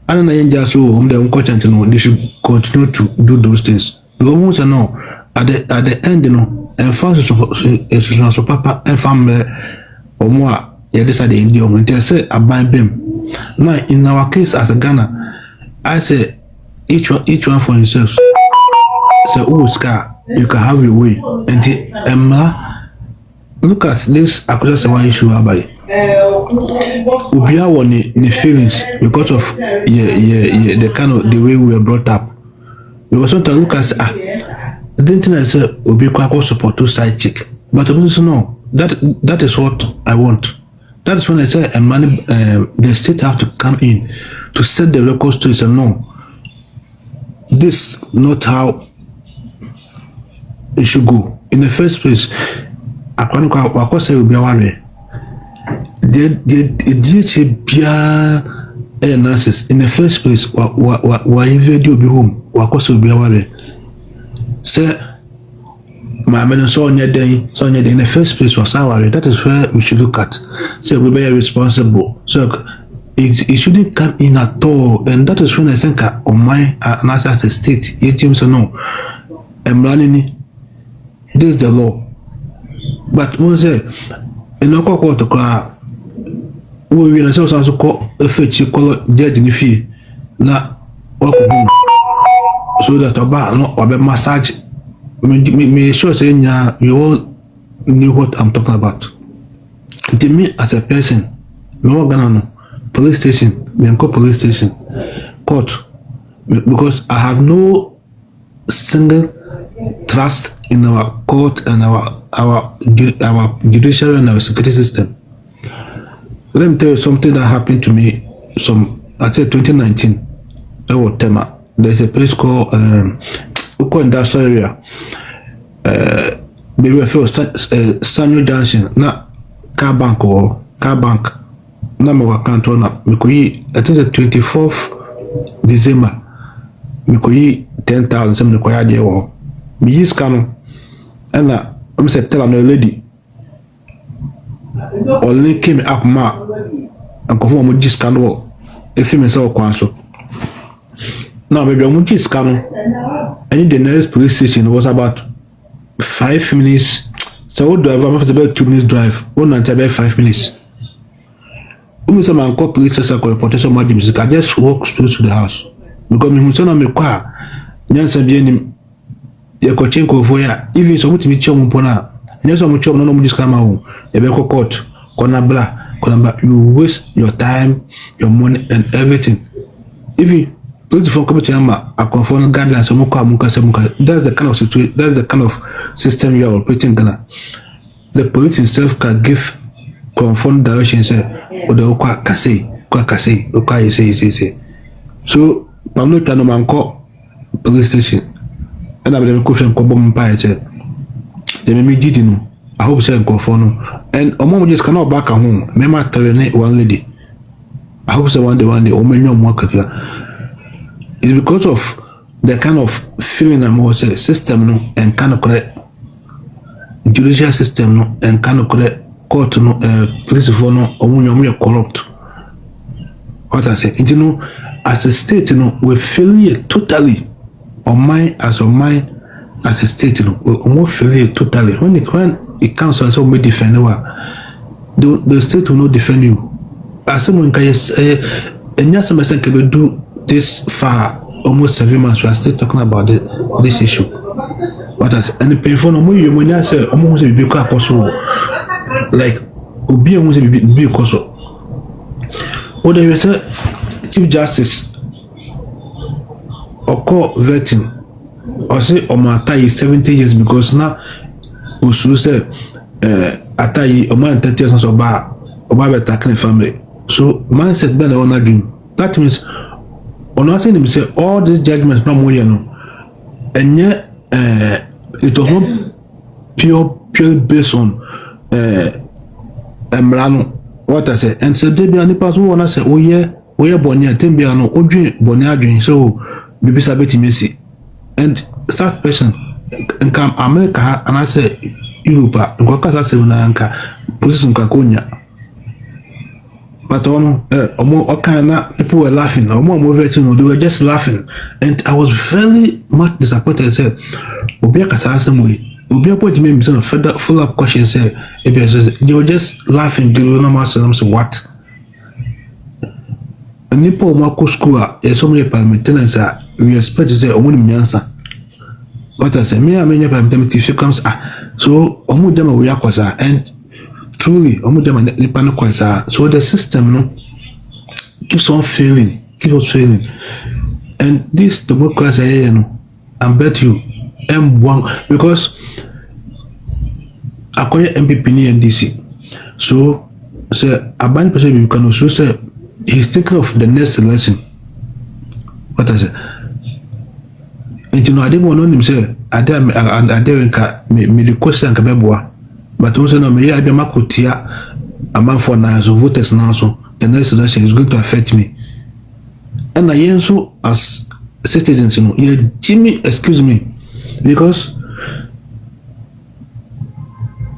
I don't know just so the culture to know they should continue to do those things. We almost know at the end, you know, and fans so papa and family or more. Yeah, this are the Indian. They say I buy them. Now in our case as a Ghana, I say each one for himself. say Uska, you can have your way. And the look at this accusation one issue about Ubia won the feelings because of the kind of the way we were brought up. Because sometimes look at I didn't think I said Ubi Kwako support two side chick. But I also know that is what I want. That is when I say the state have to come in to set the record straight and no. This not how it should go. In the first place, I can't say Ubi Aware. The nonsense. In the first place, why invade you be home? Wako so be aware. Say, my men saw in the first place was our. That is where we should look at. Say we be responsible. So it shouldn't come in at all. And that is when I think on my as a state, it seems no. I'm running. This is the law. But one say, in no court to cry. We will also call a fetch color judge in the fee. Na so that about no or massage me sure saying you all knew what I'm talking about. To me as a person, no gonna police station, police station, court, because I have no single trust in our court and our judiciary and our security system. Let me tell you something that happened to me. I said 2019. That was Tema. There's a place called industrial area. They were first Sanyo Junction. Na car bank. Na me wakanto na. Mikoyi. I think the 24th December. Mikoyi 10,000. Some mikoyi adi wo. Me use kano. And I'm say tell no lady. Only came up ma and conform with this candle. If you saw Quanso. Now, maybe I'm just scanning. I need the nearest police station was about 5 minutes. So, what drive? I'm about 2 minutes drive. One and about 5 minutes. When someone call police station for reportation of music, I just walk straight to the house. Because me son me kwa nyansa bi anim ye ko chenko fo ya even so mutimi chom mpona nyansa mo chom no mo discount ma ho e be ko court kona bla you waste your time, your money and everything. Even those from committee a conform guidelines so that's the kind of situation, that's the kind of system you are operating Ghana. The police itself can give conform directions say or the kwa kase say. So Pamlo Tano Manko police station. And I'm going to question Kobom Pie said, they may be no. I hope so. And a moment just cannot back at home. Remember, terminate one lady. I hope so one day, or many more. It's because of the kind of feeling I'm also system no and kind of correct judicial system no and kind of correct court no police for no or when you're corrupt. What I say, you know, as a state, you know, we feel it totally on mine as a state, you know, we almost feel it totally. When it comes to me defend the state will not defend you. As someone can say, and yes, some can do this far, almost 7 months. We are still talking about this issue. What I say, and the painful no more. You when I say almost be big possible, like be almost be possible. What do you say, Chief Justice? Or call vetting, or say Omatai is 70 years because now Usu say Atai Oman 30 years or bar attacking family. So mindset better on a dream. That means on asking him say all these judgments no more and yet it was not purely based on Emrano. What I say and so they be any person wanna say oh yeah Bonia Timbiano Odri Bonia dream so Bibisa Betty Messi and that person and come America and I say Europe and Wakasa Sevenanka position Kakunya. But people were laughing, they were just laughing. And I was very much disappointed. I said, Obia Kasasam way. Obia put me in a follow up question. Say, they were just laughing. They were not asking them, what? And Nipo Marco School, so many parliamentarians we expect to say, Omun Miansa. What I say, me I mean if comes so omu dem we akwasa and truly omu dem nipa no kwasa. So the system no keeps on failing. And this democracy you know, I bet you M1 because akoye MPP ni NDC. So say abani person you can also say he's thinking of the next election. What I say? Nti no ade mo no nim say ade nka me the question nka beboa but also no me ya be makotia amanfo na so voters now so the next election is going to affect me and I also as citizens you know Jimmy excuse me because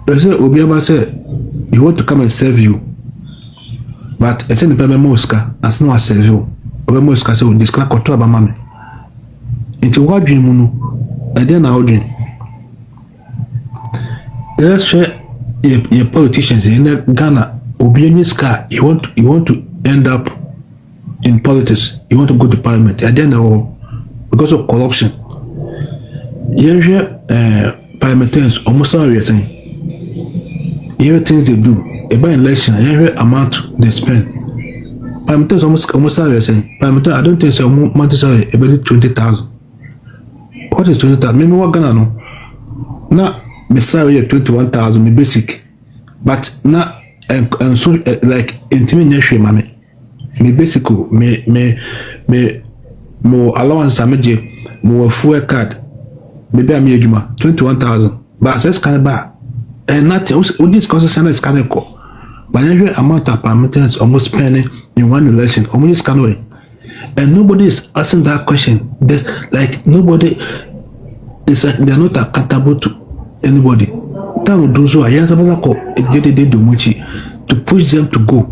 person obiaba say he want to come and serve you but I say the payment moska as no serve you obiaba moska say this can control about mama into what dream and then our dream. Let's share your politicians in Ghana. Obiani's car. You want to end up in politics. You want to go to parliament. And then because of corruption. Here, parliamentarians almost are saying. Here things they do. About election, here amount they spend. Parliamentarians almost are saying. Parliamentarians, I don't think so. Monthly salary about 20,000. What is 20,000? Maybe what Ghana no? Now, my salary 21,000, my basic. But now, and so like intimate money. My basic, me allowance I made more fuel card. Maybe I'm 21,000. But that's kind of bad. And nothing. What this concession is kind of cool. But every amount of parliamentarians almost spending in one election, almost kind of way. And nobody is asking that question. There's like nobody is like they're not accountable to anybody. Time those who are young to push them to go.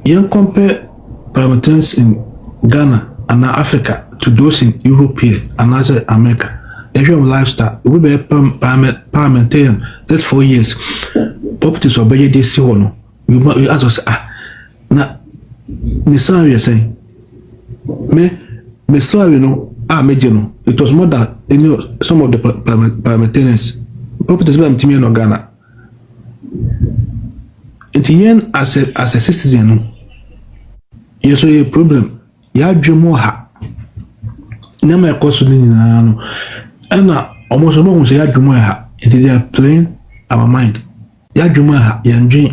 You compare parliamentarians in Ghana and Africa to those in Europe here and other America. Every lifestyle, we be parliamentarian. That's 4 years. Properties or budget they see one. You ask us now. Nissan we are saying. Me sorry no major no it was more than some of the parliamentarians properties by Timmy no Ghana and yen as a citizen no you so a problem ya dwemo ha na me koso ni na no na almost no go say ya dwemo ha it they are playing our mind ya dwemo ha ya ndwen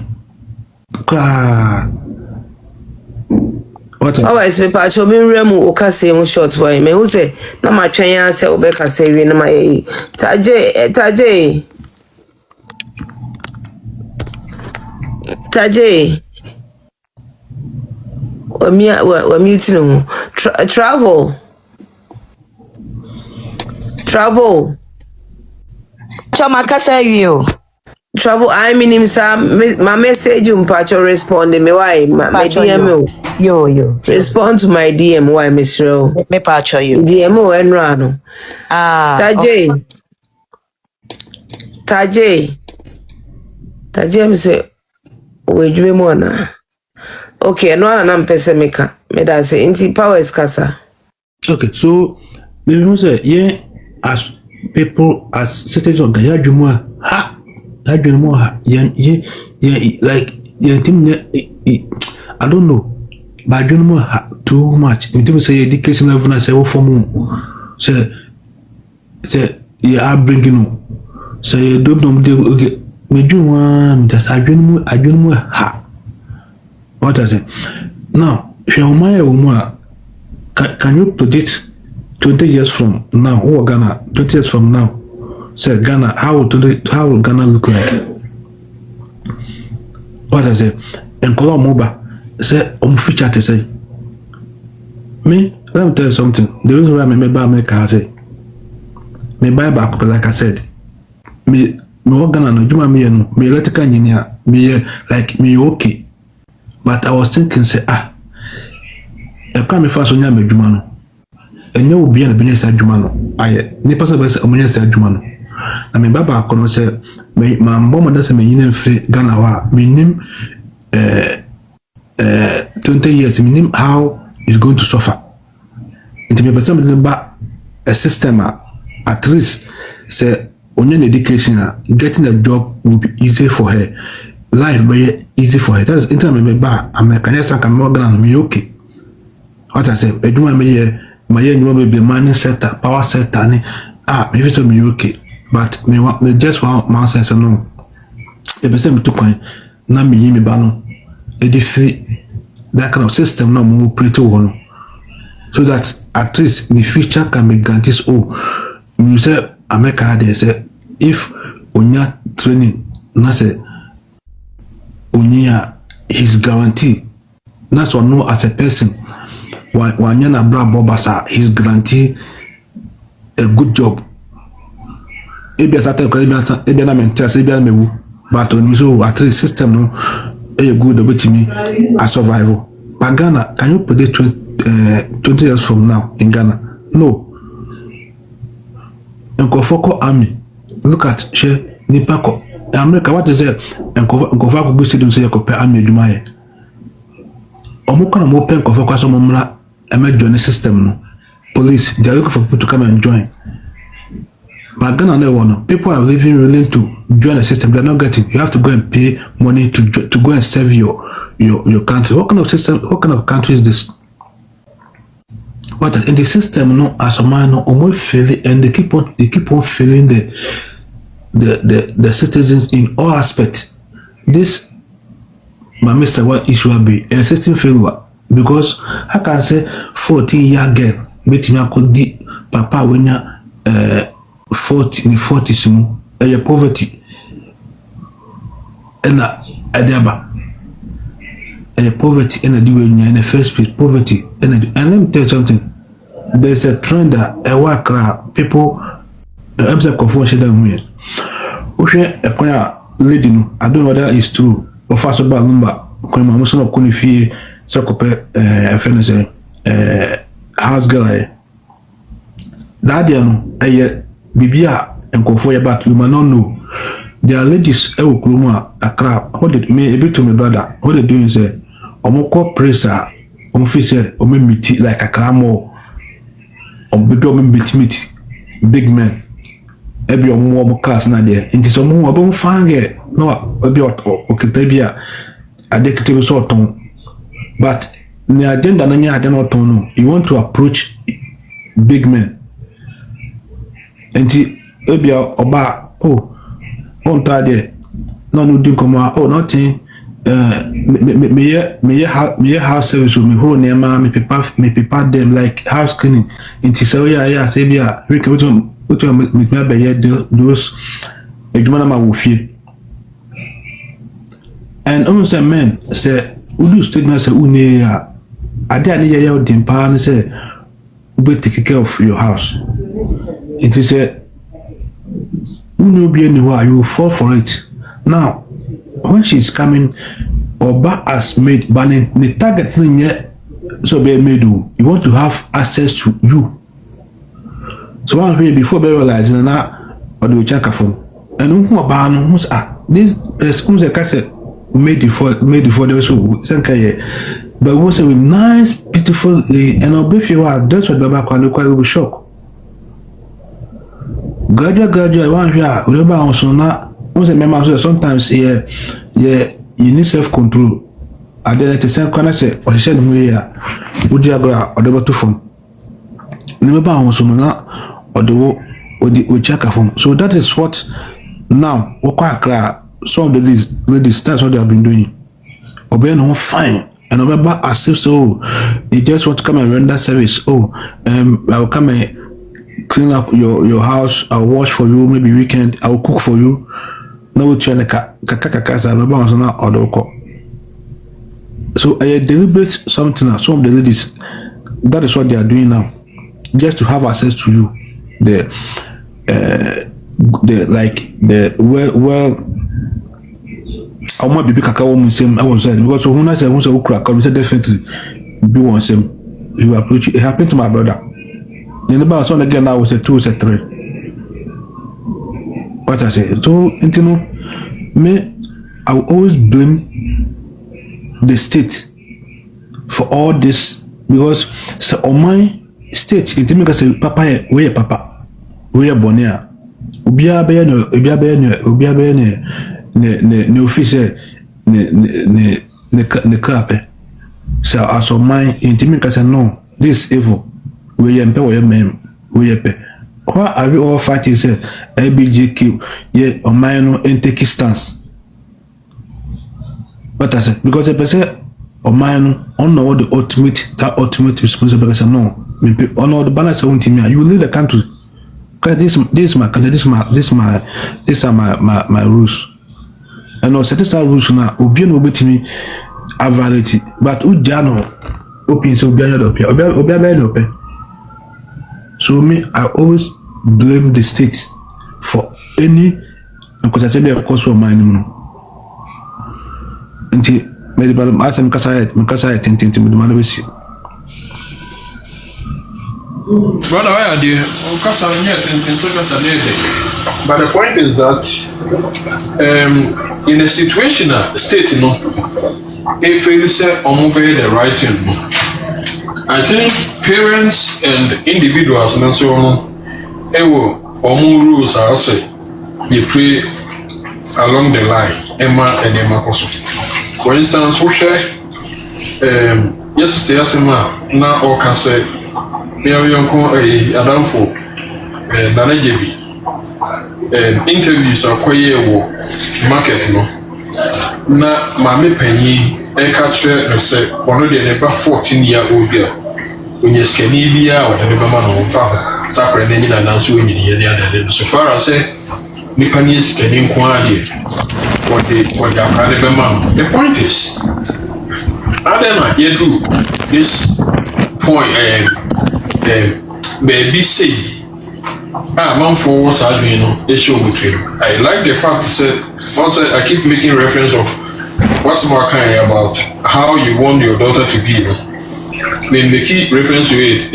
kra. Always me pa chobi nremu o ka say mo short boy me who say na ma twen ya say o be ka say wi na ma taje wa mute no travel Choma ka say you travel I mean him my message mpacho respond me why my DM yo respond to my DM why Miss Ro me pacho you DM o enra no Taje me say we dwe mo na okay no na mpese meka me da say inti power is kasa. Okay, so maybe we say yeah as people as citizens of Ghana dwemo ha that do more like I don't know but I don't know too much in terms of education level I say for more say yeah bringing no say you don't know okay me do one just I don't know ha what I say now can you predict 20 years from now or Ghana 20 years from now say Ghana, how would Ghana look like? What I say? And Kola Moba say, future to say. Me, let me tell you something. The reason why I buy my car, me buy back, like I said, me Ghana no, you me no, me electrical engineer, me like me okay. But I was thinking, say, I can't fast on me Jumano. And you will be in the business at Jumano. I, ne person by say, Jumano. I mean, Baba Kono say, my mom doesn't mean you free Ghana, meaning 20 years, meaning how it's going to suffer. It may be something about a system, at least say on your education, getting a job will be easy for her. Life very easy for her. That is intermittent bar. American yes, I can more than me okay. What I say, I do my young be money sector, power sector, maybe so me okay. But me just one man says no. If I say me 2 point, na me yimi bano. It free that kind of system no more pretty one. So that at least in the future can be guaranteed. Oh, you say America they say if onya training, na say onya his guarantee. That's what no as a person. When you're not bobasa, his guarantee a good job. If you start if you're not mental, if you're not but on so at least system no a good bit to me a survival. But Ghana, can you predict 20 years from now in Ghana? No. And Kofoko army. Look at she Nipako. America, what is it? And Kofako boosted him say you compare army Jumaye. Omuka na mo pen Kofoko so momra join the system no. Police, they are looking for people to come and join. But Ghana never want. People are living willing to join the system. They're not getting. You have to go and pay money to go and serve your country. What kind of system? What kind of country is this? What in the system? No, as a man, no, almost failing, and they keep on failing the citizens in all aspects. This, my Mr. What issue will be a system failure because I can say 14-year girl, bet me I could di papa when you 40 simu a poverty and a poverty and a doing in the first place poverty and let me tell you something. There's a trend that a work people I'm saying confusion them here. Okay, a choir lady, I don't know whether it's true or fast about number when my muscle of Kunifi Socope a friend house girl that no Bibia and Kofoya, but you might not know. There are ladies, Kruma, a crab. What did me a bit to my brother? What they doing is a Omoko presser, officer, or maybe like a cramo, or meet big men. Every more cars not there. Into some more about fange, no, a bit or Katabia, a decade sort of. But the agenda, I don't know. You want to approach big men. Enti ebia oba on tade no no din koma nothing me house service me ho ne ma me prepare them like house cleaning enti so yeah say bia we can me be those ejuma na ma wo fie and almost a man say udu statement say une ya ade ani ye odin pa na say we take care of your house. It is a you be anywhere, you fall for it. Now, when she's coming, Oba has made banning the target thing yet, so be made you want to have access to you. So one way before be realizing that or do check phone. And who about who's this is a cassette made before there so but was a nice, beautiful and obey you are that's what Baba will be shocked. Gradual, one here, whatever also now, sometimes you need self control. I did the same kind of say, or he said, we are, would you agree or the bottle phone? Remember, also now, or the check a phone. So that is what now, some of the ladies, that's what they have been doing. Obey no fine. And remember, as if so, they just want to come and render service. I will come and clean up your house, I'll wash for you, maybe weekend, I'll cook for you. No channel so I deliberate something some of the ladies that is what they are doing now. Just to have access to you. The I want to be kaka woman same I was saying because when I say definitely be one same you approach it happened to my brother. In about son again now was a 2 was a 3. What I say so me I will always blame the state for all this because so on my state it make us say papa where papa we are bonia. Ubia ne officer ne crape. So as of mine intimate can say no, this evil. We empe we mem we epe. Why are we all fighting say LBGQ yeah or mine no take stance? But I said because the person or mine on know the ultimate responsibility no. On all the balance of team you will leave the country. Cause this are my rules. And no certain rules now obi no betimi avality but ujano open so obi so me I always blame the state for any because I say they cause for mine no nti me the asa me kasa tintin me the man see brother why are you kasa here tintin so kasa there. But the point is that in a situation state no if it is obey the right thing, I think parents and individuals and so on rules are say they pray along the line Emma and Emma Koso. For instance, we share yesterday now or can say we are Adam for Nana JB interviews are quite market no na mame Panyin catch no say one of the never 14-year-old girl when you scan bia or the mama no fa sapre na nyina na so nyini ye dia so far as say ni Panyin scanning kwade what the the point is Adema you do this point baby say man for what's I doing no show with you. I like the fact that once I keep making reference of what's more kind about how you want your daughter to be. When they keep reference to it,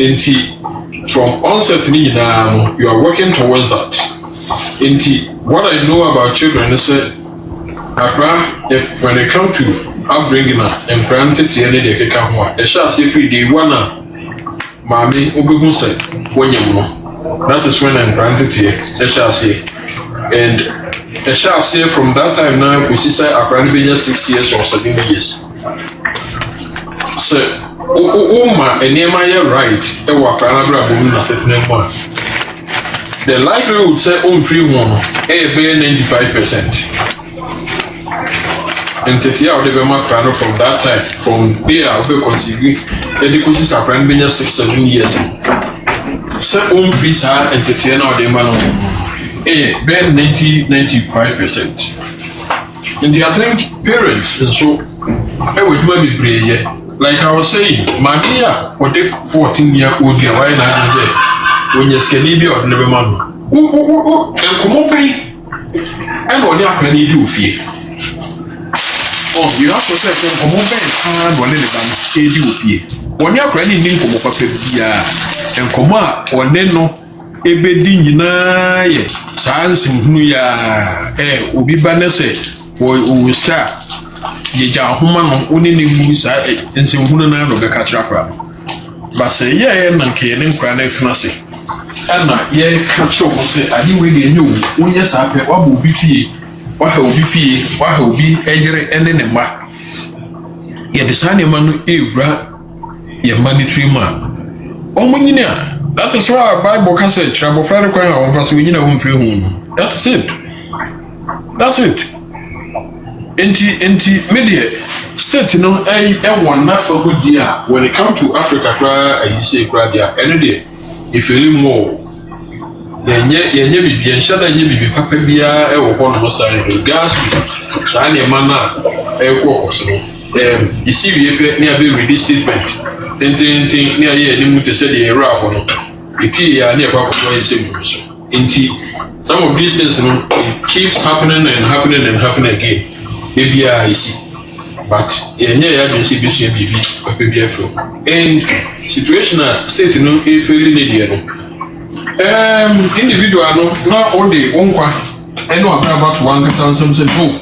from onset now you are working towards that. What I know about children is that when it comes to upbringing and granted to any day they shall say free day one mommy obi say when you know. That is when I'm granted here, I shall say. And I shall say from that time now, we see I granted 6 years or 7 years. So, my and Nehemiah right, a Wakanabra woman as it name one. The likelihood say free one, a bare 95%. And Tetia of the Bema Crano from that time, from there, I'll be considering education are granted 6-7 years. So free sir and the now the man bear 90-95%. And I think parents and so I would maybe pray like I was saying, my dear, what if 14-year-old girl why not when you're skinny or never man and come up and what you can do fear. Oh, you have to say come up and one in the fear. When you're ready to come up and come out or then no ebedi nyina ye sans hunu ya obi banese wo ska ye ja homa no woni ne mu sa ense hunu na no ga katra ba se ye na nke ne nkra na funase ana ye katra mo se adi we de enyo wonye sa pe wa bo obi fie wa ha obi ejere ene ne ma ye de sa ne ma no ewra ye mandatory ma omunyina. That is why Bible can say trouble friend crying on first we know free home. That's it. Enti media state no one not for good year when it comes to Africa cry you say cry there any day if you live more yenye bibi yenshada yenye bibi papa bia wo ho no say gas sa na mana kokoso no you see we be read statement tintin ni aye ni mu te say the era ho no ipi ya na kwa kwa yese mu so enti some of these things no it keeps happening again maybe I see but yenye ya be see bisu bibi papa bia from and situation state no e feel need no individual no na all the onkwa eno about one can some say no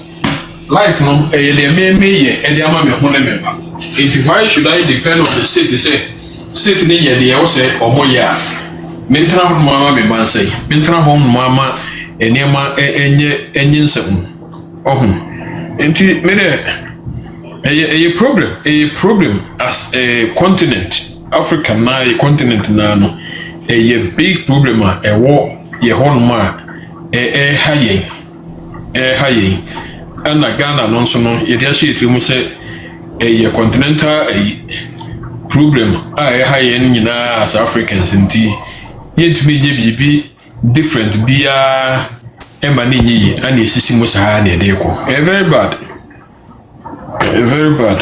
life no e dey me e dey ama me ho na member if why should I depend on the state to say state ni ye dey o say omo ya mentra ho mama me man say mentra ho mama enema enye nsem enti me de a problem as a continent Africa na a continent na no a big problem a wo ye honma hayen ana Ghana no so no ye dia shit mu say a continental problem hayen nyina as Africans nti yetumi nye bibi different bia ema ni nyi ani esisi mu saa na de ko very bad. Very bad.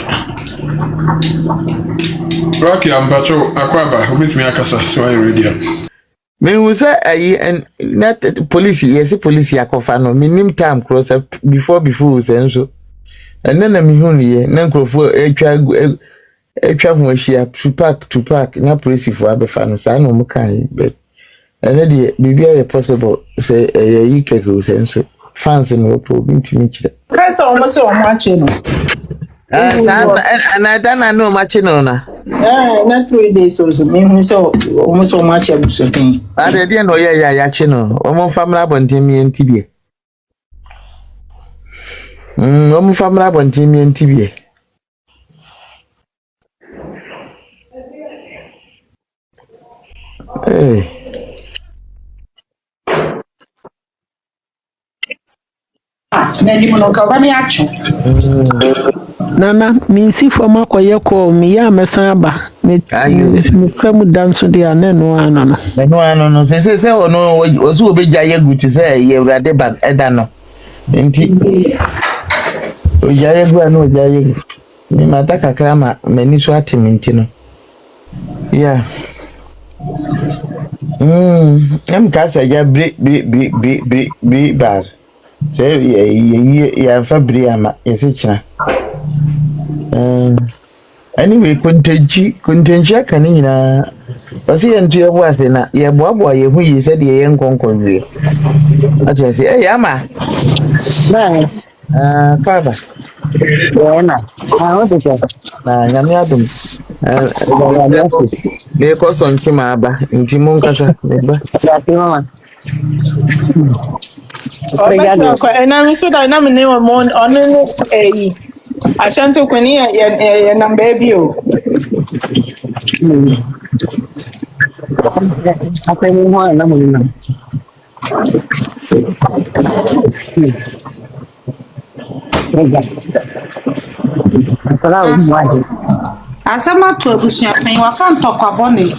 Rocky, I'm Bacho Aquaba, with me, Akasa, so I read you. Me was and not police, yes, police Yakofano, minim time cross up before and so. And then I'm only, Nanko for a travel she up to park, not police for Abafano, San Mokai, but another be possible, say a Yikako, and so fans and no problem to meet you. Kasa almost so watching. And I don't know much in honor. Not 3 days or so. Me so almost so much of something. I didn't know yachino. Omo family on Timmy and Tibia. Omo family on Timmy and Tibia. Hey. Nana, me see for my koyako, me ya mesaba, me famu dance de aneno ano. No, say, or no, was who be jayagu to say, ye rather bad, Edano. Inti Jayagu, no Jayagu. Me mataka crama, many swati mintino. Yeah. I'm casa ya be bad. Say, yeah, Fabriama, is it? Anyway, Kuntenchi canina. But see, and your was in a ye boy who you said ye young concord. I just say, hey, Ama. Father. I want to say, Yamiadum. They cause on Kimaba in Timunkasa. And I'm so that I'm name on I shan't talk when and I'm baby. I say more and Asama to Abusua pen wa kan tokwa boni.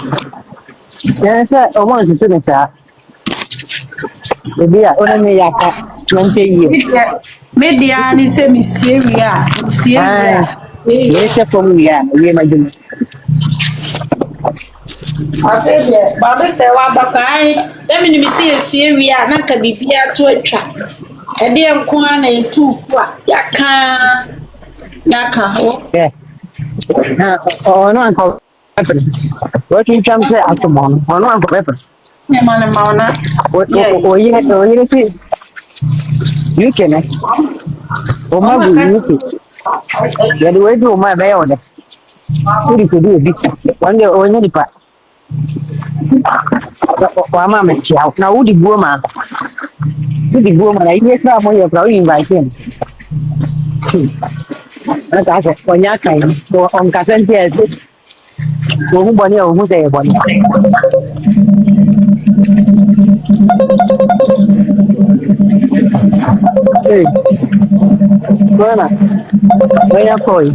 yes, I want to say that. Maybe I only yaka 20 years. Media ni se mi Syria. Yes, from me, we my do. Afede, baba se wa bakai, dem ni mi se Syria na ka bibia to atwa. E de enko na etufu a yaka ho. Yeah. Oh, no, uncle. Working jump there at the morning. Oh, no, uncle pepper. Ne mana mauna. You see, you can. Oh, my God. Yeah, the way to my bay on it. What if you do it? One day, or any part. Mamma, child. Now, who the woman? Who the woman? I hear from your probably invite him. That's it. When you're kind, so on Cassantia, so who who's there? Hey, Buena, where are you?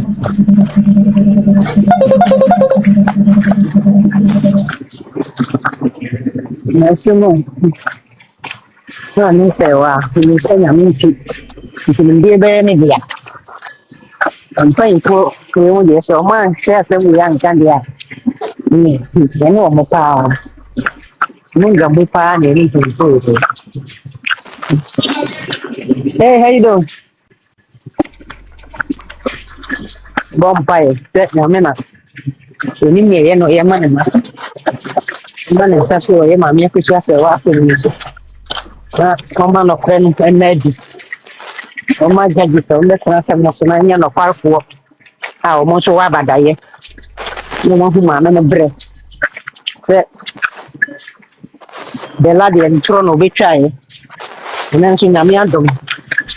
Merci, mon. Non sei, mi segna amici. Che mi dia bene via. Un po' in po' che uno dice, ma c'è sempre un candidato. Che non mi fa. Non mi fa niente di tutto. Hey, how you doing? Bombay, that's no man. So ni me no ya man ma. Man sa so ya ma mi ku sha se wa fe ni so. Na koma no friend energy. O ma jaji so le kwa sa no so na nya no farfo. Ah, o mo so wa badaye. Ni mo hu ma na bre. Se the lad and thrown over try. And then she Nami Adam.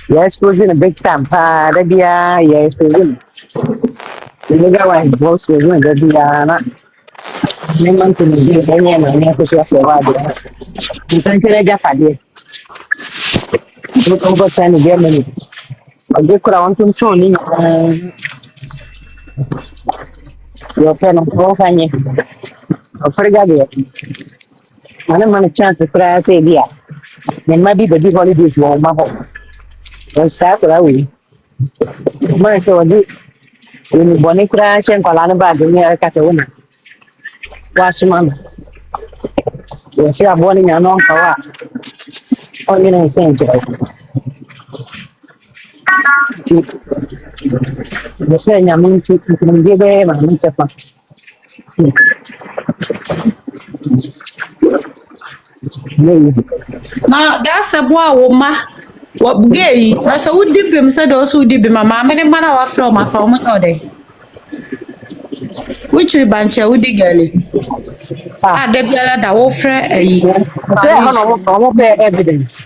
Yes, posing a big time. Rabia, yes, posing. The nigga was both with me, Rabia. Neman to me, any and I have to say, why the Santina Jafadi. Look over 10 Germany. I get around to Sony. Your pen of Profany. A frigate. I don't want a chance to try, say, dear. There might be the big holidays for my home. Don't start away. My so do. When Bonnie crash and Palana bag in your Catawuna. Wash man. You see a bonnie and on power. Only in Saint Joe. The same, I mean, to give him a meter. Now that's a boy woman. What gay? That's a would dip him said also dip him. Mamma and man our from my family all day. Which bunch would the girlie? Ah, the Biala da Wolfre a Evidence.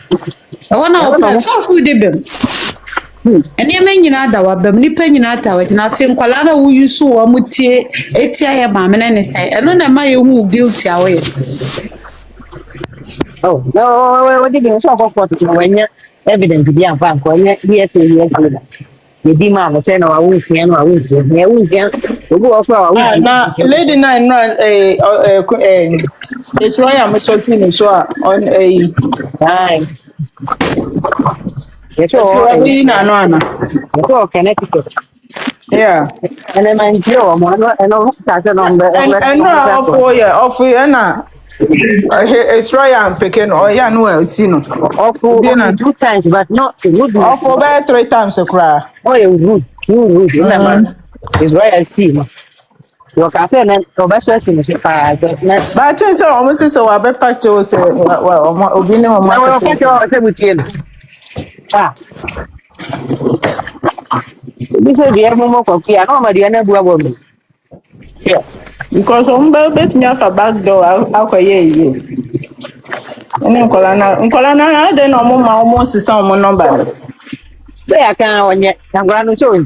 I want to so who dip him. And you mean you know that what Bemni penny out of it, and I think Colana who you saw a mutie, Etia, mamma, and say, and none of my who guilty away. Oh, no, what did you talk about when you evidence to be a bank or yes, yes, later. The demand say no, I won't see, I won't see, I won't see. We go off our Now, Lady Nine run it's why I'm talking so on a time. Yes, so every Nana. Connecticut. Yeah. And then I'm Joe, and all started on And no, off for you now. It's right, I'm picking, or yeah, no, I've seen it. Off for 2 times, but not good. Off for about 3 times a cry. Oh, you good, remember? It's why I see. You can say that professors in the But I think so, almost so I bet factor say, well, obedience on my say with you. Ah, this is the more copy. I know my dear Buabon. Yeah, because on bet me off a back door, I'll call you. And Colana, then almost some number. they are kind of on yet. I'm going to show him.